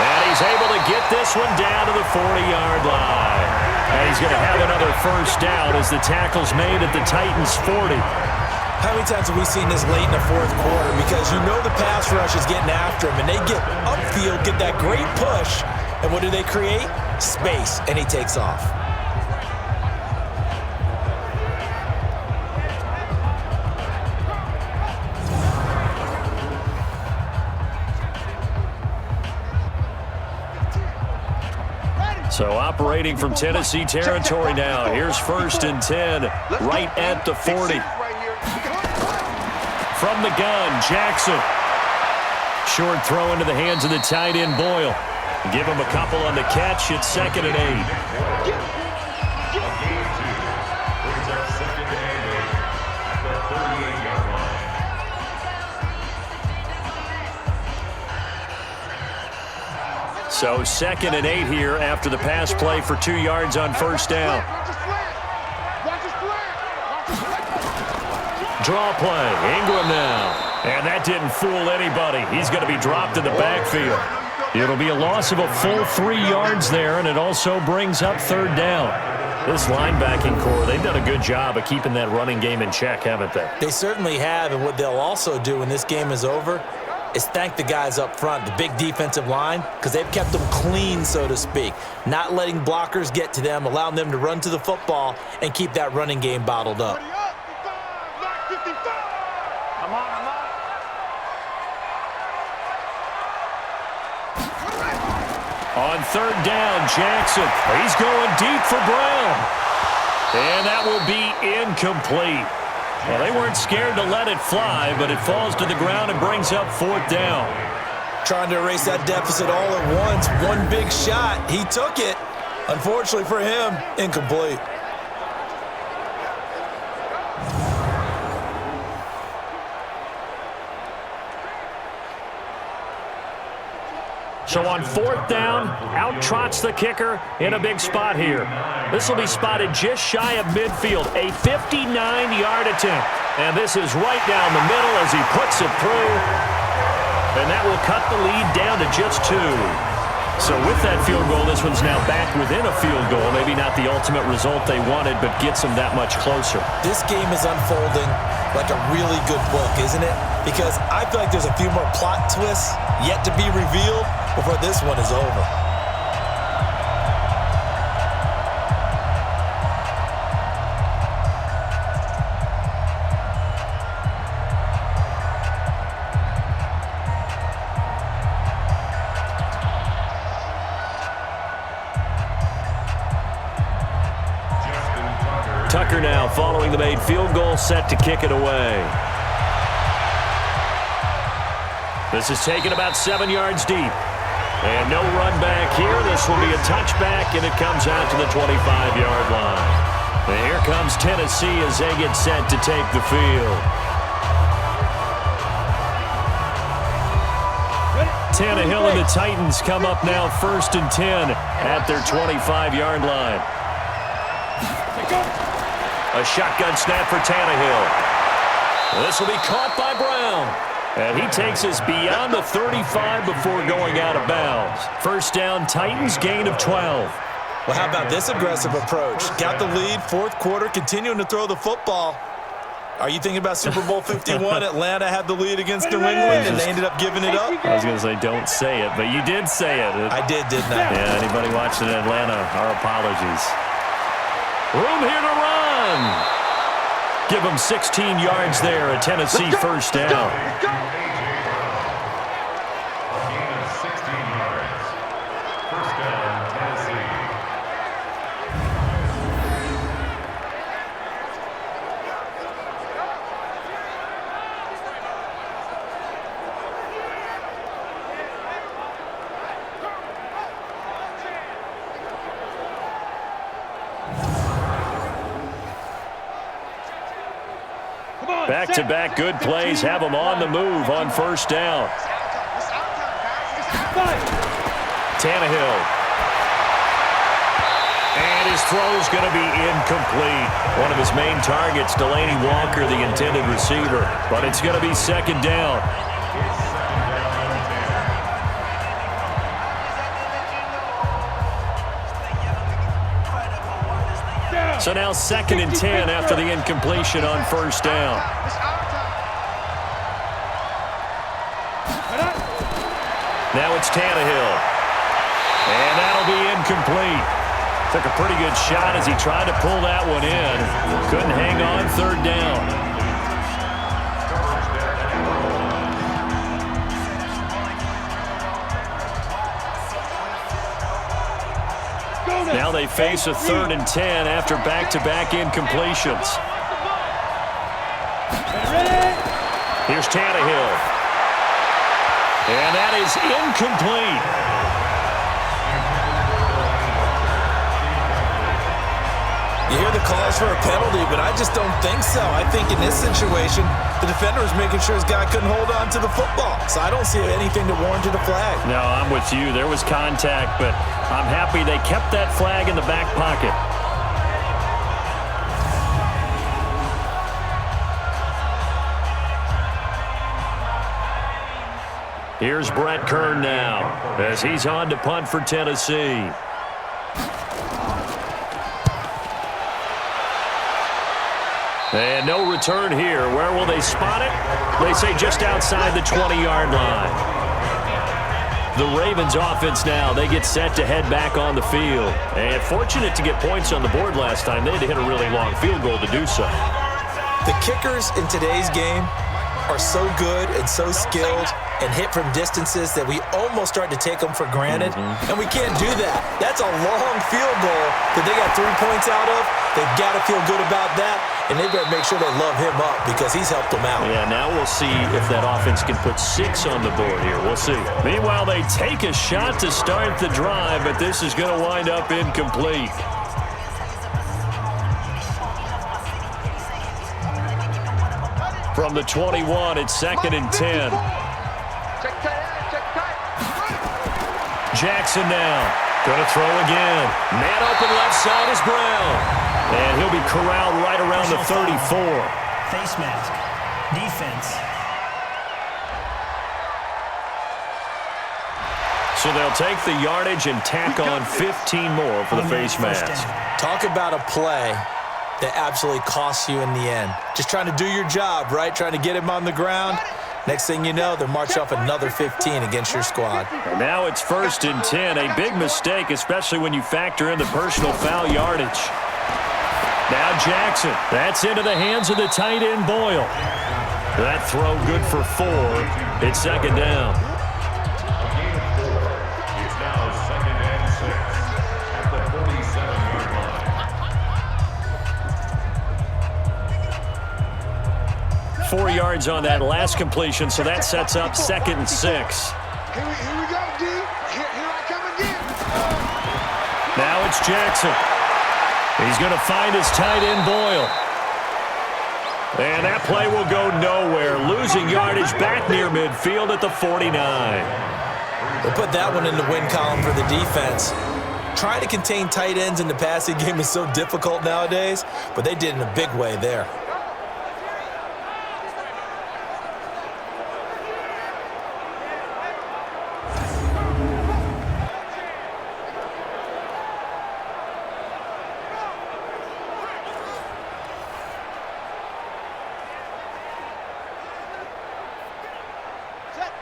And he's able to get this one down to the 40-yard line. And he's going to have another 1st down as the tackle's made at the Titans' 40. How many times have we seen this late in the 4th quarter? Because you know the pass rush is getting after him, and they get upfield, get that great push. And what do they create? Space, and he takes off. So operating from Tennessee territory now. Here's 1st and 10, right at the 40. From the gun, Jackson. Short throw into the hands of the tight end, Boyle. Give him a couple on the catch. It's 2nd and 8. So 2nd and 8 here after the pass play for 2 yards on 1st down. Draw play. Ingram now. And that didn't fool anybody. He's going to be dropped in the backfield. It'll be a loss of a full 3 yards there, and it also brings up 3rd down. This linebacking core, they've done a good job of keeping that running game in check, haven't they? They certainly have, and what they'll also do when this game is over, is thank the guys up front, the big defensive line, because they've kept them clean, so to speak, not letting blockers get to them, allowing them to run to the football and keep that running game bottled up. On third down, Jackson. He's going deep for Brown. And that will be incomplete. Well, they weren't scared to let it fly, but it falls to the ground and brings up fourth down. Trying to erase that deficit all at once. One big shot. He took it. Unfortunately for him, incomplete. So on fourth down, out trots the kicker in a big spot here. This will be spotted just shy of midfield, a 59-yard attempt. And this is right down the middle as he puts it through. And that will cut the lead down to just 2. So with that field goal, this one's now back within a field goal. Maybe not the ultimate result they wanted, but gets them that much closer. This game is unfolding like a really good book, isn't it? Because I feel like there's a few more plot twists yet to be revealed before this one is over. Tucker now following the made field goal, set to kick it away. This is taken about 7 yards deep. And no run back here. This will be a touchback, and it comes out to the 25-yard line. And here comes Tennessee as they get set to take the field. Tannehill and the Titans come up now 1st and 10 at their 25-yard line. A shotgun snap for Tannehill. This will be caught by Brown. And he takes us beyond the 35 before going out of bounds. First down, Titans, gain of 12. Well, how about this aggressive approach? Got the lead, fourth quarter, continuing to throw the football. Are you thinking about Super Bowl 51? Atlanta had the lead against New England, and they ended up giving it up? I was going to say, don't say it, but you did say it. I did, didn't I? Yeah, anybody watching Atlanta, our apologies. Room here to run. Give them 16 yards there, a Tennessee first down. Back-to-back good plays have them on the move on first down. Tannehill. And his throw's going to be incomplete. One of his main targets, Delaney Walker, the intended receiver. But it's going to be second down. So now 2nd and 10 after the incompletion on first down. Now it's Tannehill. And that'll be incomplete. Took a pretty good shot as he tried to pull that one in. Couldn't hang on, third down. Now they face a 3rd and 10 after back-to-back incompletions. Here's Tannehill. And that is incomplete. You hear the calls for a penalty, but I just don't think so. I think in this situation, the defender was making sure his guy couldn't hold on to the football. So I don't see anything to warrant a flag. No, I'm with you. There was contact, but I'm happy they kept that flag in the back pocket. Here's Brett Kern now as he's on to punt for Tennessee. And no return here. Where will they spot it? They say just outside the 20-yard line. The Ravens offense now, they get set to head back on the field. And fortunate to get points on the board last time. They had to hit a really long field goal to do so. The kickers in today's game are so good and so skilled and hit from distances that we almost start to take them for granted. And we can't do that. That's a long field goal that they got 3 points out of. They've got to feel good about that, and they better make sure they love him up because he's helped them out. Yeah, now we'll see if that offense can put 6 on the board here. We'll see. Meanwhile, they take a shot to start the drive, but this is going to wind up incomplete. From the 21, it's 2nd and 10. Jackson now. Going to throw again. Man open left side is Brown. And he'll be corralled right around the 34. Face mask. Defense. So they'll take the yardage and tack on 15 more for the face mask. Talk about a play that absolutely costs you in the end. Just trying to do your job, right? Trying to get him on the ground. Next thing you know, they're marching off another 15 against your squad. And now it's 1st and 10. A big mistake, especially when you factor in the personal foul yardage. Now Jackson. That's into the hands of the tight end, Boyle. That throw good for 4. It's 2nd down. It's now 2nd and 6 at the 47-yard line. 4 yards on that last completion, so that sets up 2nd and 6. Here we go, D. Here I come again. Now it's Jackson. He's going to find his tight end, Boyle. And that play will go nowhere. Losing yardage back near midfield at the 49. We'll put that one in the win column for the defense. Trying to contain tight ends in the passing game is so difficult nowadays, but they did in a big way there.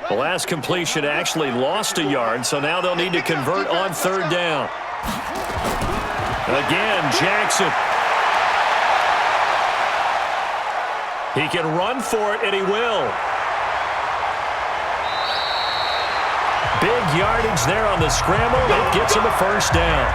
The last completion actually lost a yard, so now they'll need to convert on 3rd down. Again, Jackson. He can run for it, and he will. Big yardage there on the scramble. It gets him a 1st down.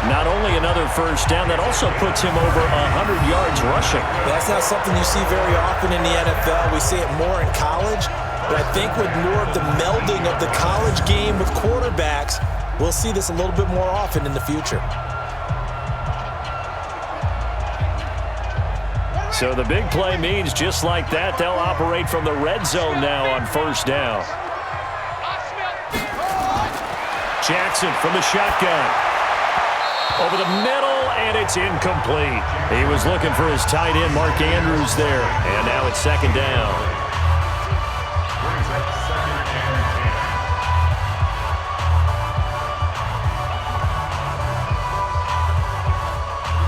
Not only another 1st down, that also puts him over 100 yards rushing. That's not something you see very often in the NFL. We see it more in college. But I think with more of the melding of the college game with quarterbacks, we'll see this a little bit more often in the future. So the big play means just like that, they'll operate from the red zone now on 1st down. Jackson from the shotgun. Over the middle, and it's incomplete. He was looking for his tight end, Mark Andrews, there. And now it's 2nd down.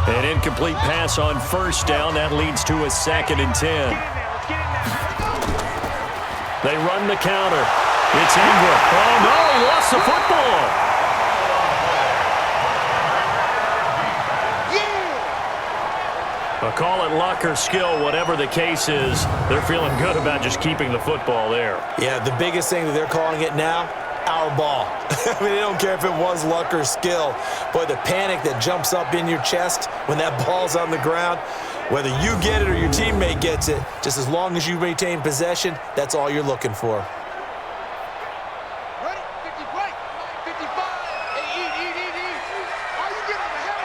An incomplete pass on 1st down. That leads to a 2nd and 10. They run the counter. It's Ingram. Oh, no, he lost the football. I'll call it luck or skill, whatever the case is. They're feeling good about just keeping the football there. Yeah, the biggest thing that they're calling it now, our ball. I mean, they don't care if it was luck or skill. Boy, the panic that jumps up in your chest when that ball's on the ground, whether you get it or your teammate gets it, just as long as you retain possession, that's all you're looking for. Ready? 50 break. 55. Hey, eat. How you getting ahead?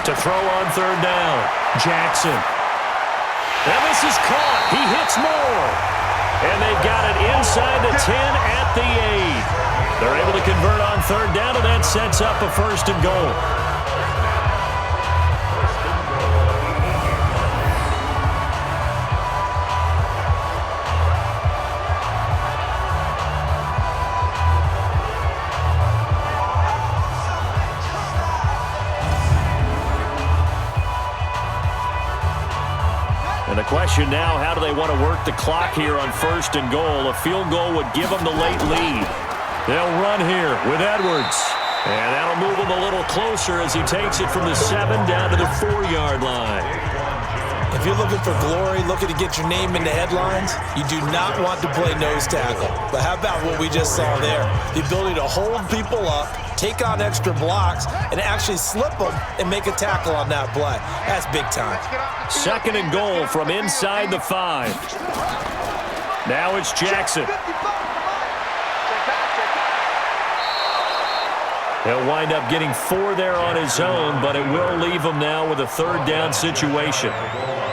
To throw on 3rd down, Jackson. And this is caught. He hits more. And they've got it inside the 10 at the 8. They're able to convert on 3rd down, and that sets up a 1st and goal. Question now, how do they want to work the clock here on 1st and goal? A field goal would give them the late lead. They'll run here with Edwards. And that'll move him a little closer as he takes it from the 7 down to the 4-yard line. If you're looking for glory, looking to get your name in the headlines, you do not want to play nose tackle. But how about what we just saw there? The ability to hold people up, take on extra blocks, and actually slip them and make a tackle on that play. That's big time. 2nd and goal from inside the 5. Now it's Jackson. He'll wind up getting 4 there on his own, but it will leave him now with a 3rd down situation.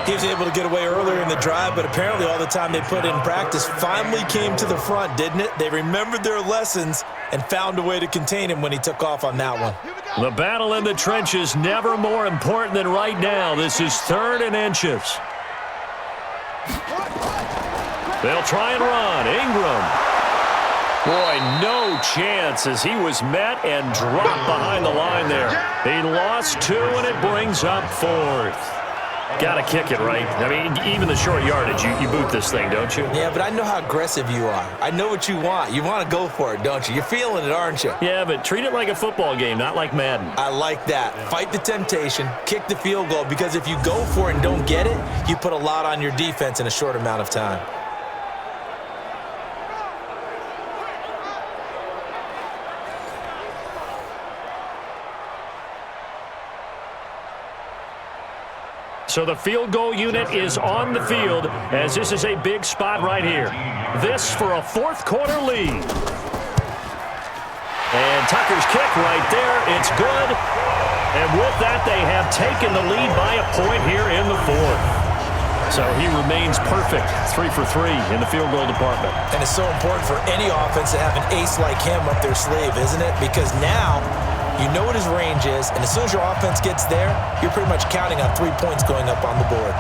He was able to get away earlier in the drive, but apparently all the time they put in practice finally came to the front, didn't it? They remembered their lessons and found a way to contain him when he took off on that one. The battle in the trenches never more important than right now. This is 3rd and inches. They'll try and run. Ingram. Boy, no chance as he was met and dropped behind the line there. He lost 2, and it brings up 4th. Got to kick it, right? I mean, even the short yardage, you boot this thing, don't you? Yeah, but I know how aggressive you are. I know what you want. You want to go for it, don't you? You're feeling it, aren't you? Yeah, but treat it like a football game, not like Madden. I like that. Fight the temptation, kick the field goal, because if you go for it and don't get it, you put a lot on your defense in a short amount of time. So the field goal unit is on the field as this is a big spot right here. This for a 4th quarter lead. And Tucker's kick right there. It's good. And with that, they have taken the lead by a point here in the 4th. So he remains perfect, 3 for 3 in the field goal department. And it's so important for any offense to have an ace like him up their sleeve, isn't it? Because now you know what his range is, and as soon as your offense gets there, you're pretty much counting on 3 points going up on the board.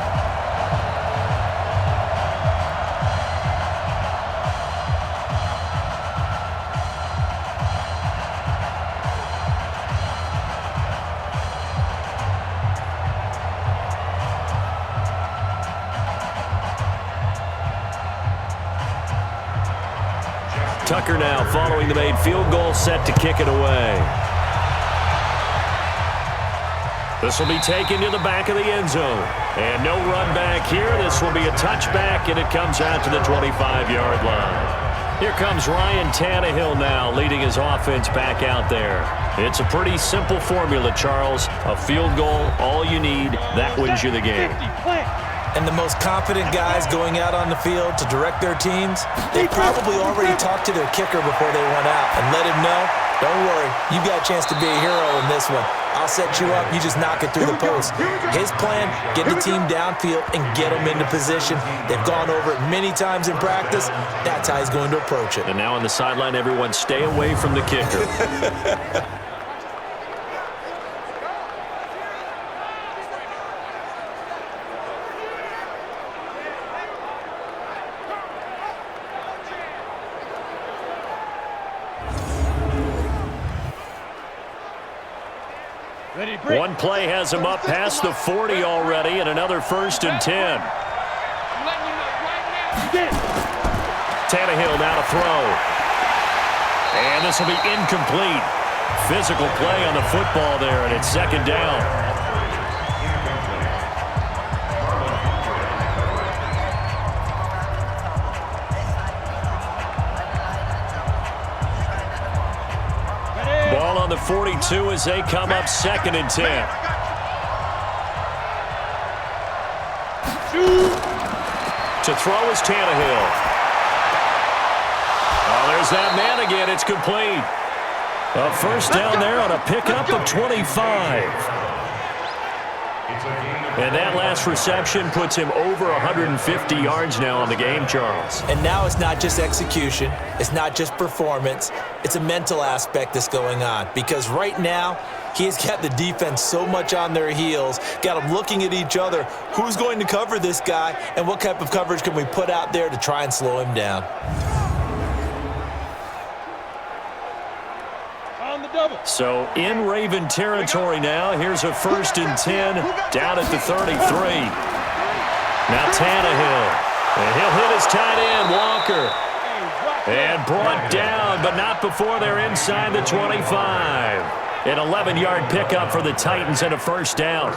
Tucker now following the made field goal, set to kick it away. This will be taken to the back of the end zone. And no run back here. This will be a touchback, and it comes out to the 25-yard line. Here comes Ryan Tannehill now leading his offense back out there. It's a pretty simple formula, Charles. A field goal, all you need. That wins you the game. And the most confident guys going out on the field to direct their teams, they probably already talked to their kicker before they went out and let him know, don't worry, you got a chance to be a hero in this one. I'll set you up, you just knock it through the post. His plan, get the team downfield and get them into position. They've gone over it many times in practice. That's how he's going to approach it. And now on the sideline, everyone stay away from the kicker. One play has him up past the 40 already, and another 1st and 10. Tannehill now to throw. And this will be incomplete. Physical play on the football there, and it's 2nd down. Ball on the 42 as they come up 2nd and 10. To throw is Tannehill. Oh, there's that man again. It's complete. A 1st down there on a pickup of 25. And that last reception puts him over 150 yards now on the game, Charles. And now it's not just execution. It's not just performance. It's a mental aspect that's going on. Because right now, he's got the defense so much on their heels, got them looking at each other. Who's going to cover this guy, and what type of coverage can we put out there to try and slow him down? So in Raven territory now. Here's a 1st and 10 down at the 33. Now Tannehill. And he'll hit his tight end, Walker. And brought down, but not before they're inside the 25. An 11-yard pickup for the Titans and a first down.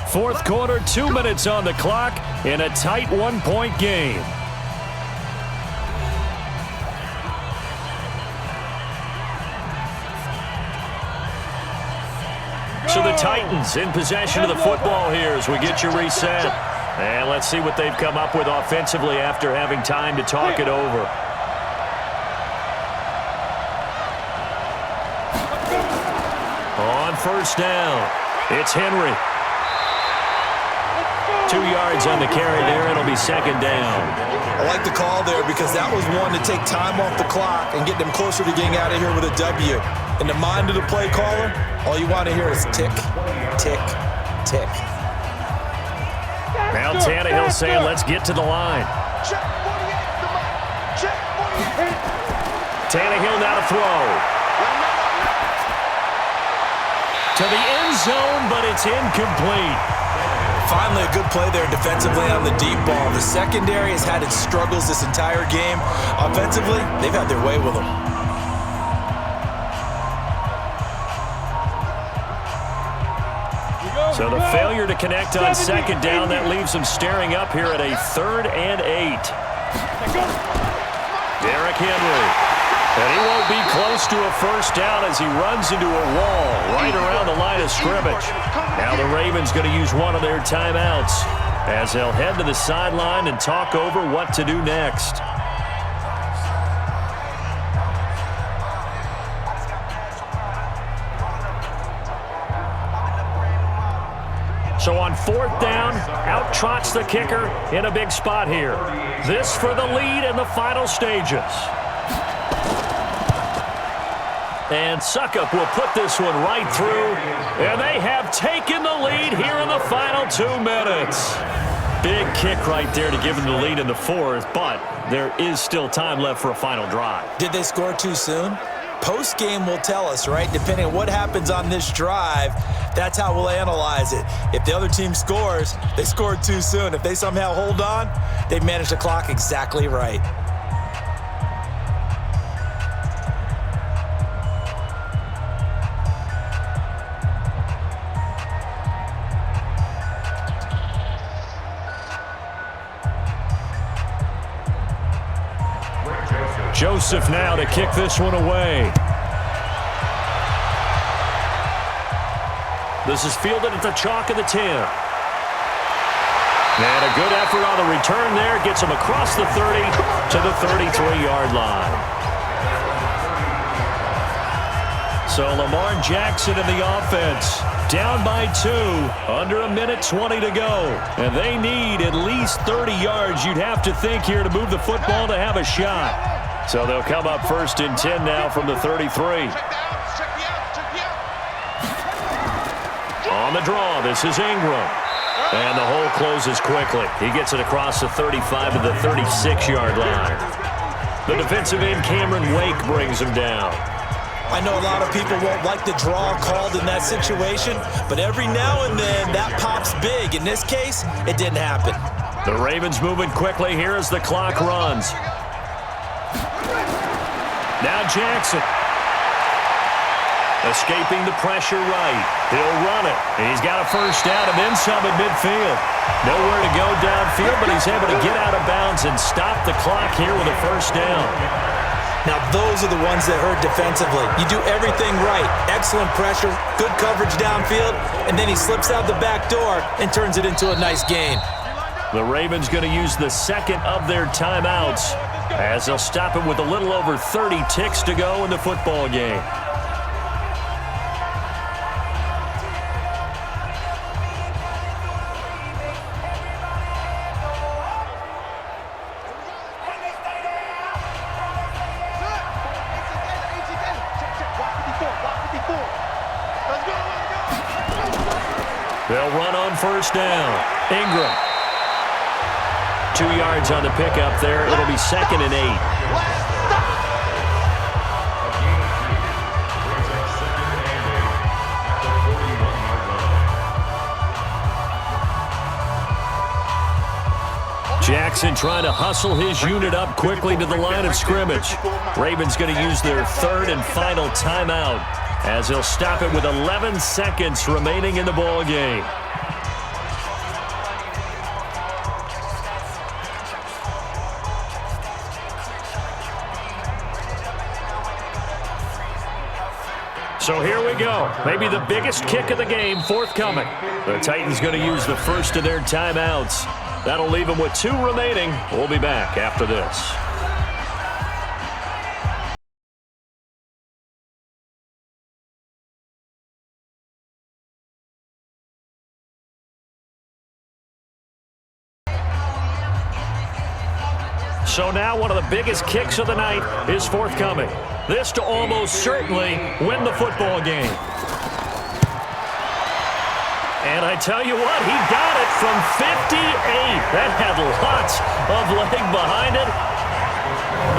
Fourth quarter, 2 minutes on the clock in a tight one-point game. So the Titans in possession of the football here as we get you reset. And let's see what they've come up with offensively after having time to talk it over. On first down, it's Henry. 2 yards on the carry there. It'll be second down. I like the call there because that was one to take time off the clock and get them closer to getting out of here with a W. In the mind of the play caller, all you want to hear is tick, tick, tick. Now Tannehill saying, let's get to the line. Tannehill now to throw. To the end zone, but it's incomplete. Finally, a good play there defensively on the deep ball. The secondary has had its struggles this entire game. Offensively, they've had their way with them. So the failure to connect on second down, that leaves them staring up here at a 3rd and 8. Derrick Henry. And he won't be close to a first down as he runs into a wall right around the line of scrimmage. Now the Ravens going to use one of their timeouts as they'll head to the sideline and talk over what to do next. So on 4th down, out trots the kicker in a big spot here. This for the lead in the final stages. And Suckup will put this one right through. And they have taken the lead here in the final 2 minutes. Big kick right there to give them the lead in the 4th, but there is still time left for a final drive. Did they score too soon? Post-game will tell us, right? Depending on what happens on this drive, that's how we'll analyze it. If the other team scores, they scored too soon. If they somehow hold on, they've managed the clock exactly right. Joseph now to kick this one away. This is fielded at the chalk of the 10. And a good effort on the return there. Gets him across the 30 to the 33-yard line. So Lamar Jackson in the offense. Down by 2. Under a minute 20 to go. And they need at least 30 yards, you'd have to think, here to move the football to have a shot. So they'll come up 1st and 10 now from the 33. On the draw, this is Ingram. And the hole closes quickly. He gets it across the 35 to the 36-yard line. The defensive end, Cameron Wake, brings him down. I know a lot of people won't like the draw called in that situation, but every now and then that pops big. In this case, it didn't happen. The Ravens moving quickly here as the clock runs. Now Jackson. Escaping the pressure right. He'll run it. And he's got a first down and then some at midfield. Nowhere to go downfield, but he's able to get out of bounds and stop the clock here with a first down. Now those are the ones that hurt defensively. You do everything right. Excellent pressure, good coverage downfield, and then he slips out the back door and turns it into a nice gain. The Ravens going to use the second of their timeouts as they'll stop it with a little over 30 ticks to go in the football game. They'll run on first down. Ingram. 2 yards on the pickup there. It'll be 2nd and 8. Jackson trying to hustle his unit up quickly to the line of scrimmage. Ravens going to use their 3rd and final timeout as they'll stop it with 11 seconds remaining in the ball game. So here we go. Maybe the biggest kick of the game forthcoming. The Titans going to use the first of their timeouts. That'll leave them with 2 remaining. We'll be back after this. So now one of the biggest kicks of the night is forthcoming. This to almost certainly win the football game. And I tell you what, he got it from 58. That had lots of leg behind it.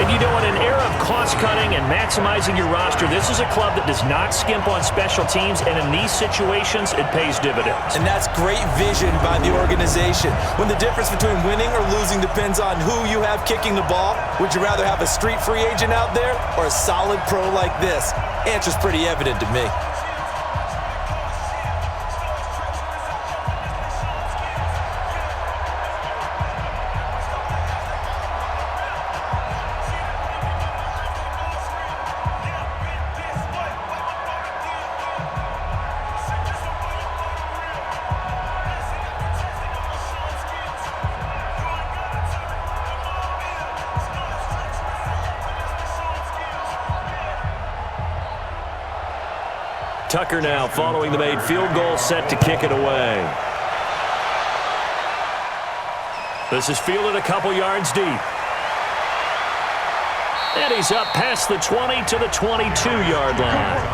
And you know, in an era of cost-cutting and maximizing your roster, this is a club that does not skimp on special teams, and in these situations, it pays dividends. And that's great vision by the organization. When the difference between winning or losing depends on who you have kicking the ball, would you rather have a street free agent out there or a solid pro like this? Answer's pretty evident to me. Tucker now following the made field goal, set to kick it away. This is fielded a couple yards deep. And he's up past the 20 to the 22-yard line.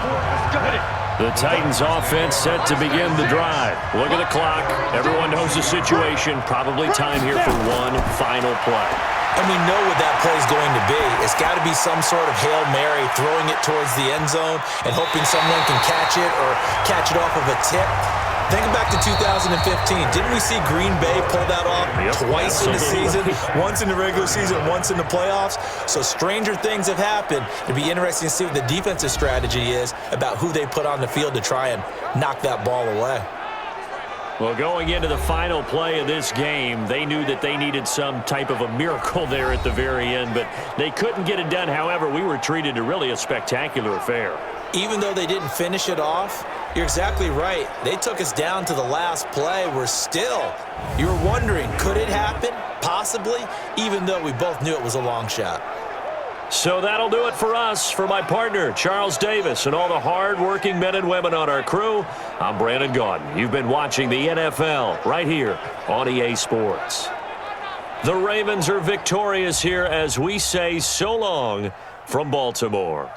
The Titans offense set to begin the drive. Look at the clock. Everyone knows the situation. Probably time here for one final play. And we know what that play is going to be. It's got to be some sort of Hail Mary, throwing it towards the end zone and hoping someone can catch it or catch it off of a tip. Think back to 2015. Didn't we see Green Bay pull that off twice in the season? Once in the regular season, once in the playoffs. So stranger things have happened. It'd be interesting to see what the defensive strategy is about who they put on the field to try and knock that ball away. Well, going into the final play of this game, they knew that they needed some type of a miracle there at the very end, but they couldn't get it done. However, we were treated to really a spectacular affair. Even though they didn't finish it off, you're exactly right. They took us down to the last play. You were wondering, could it happen? Possibly, even though we both knew it was a long shot. So that'll do it for us. For my partner, Charles Davis, and all the hard-working men and women on our crew, I'm Brandon Gaudin. You've been watching the NFL right here on EA Sports. The Ravens are victorious here as we say so long from Baltimore.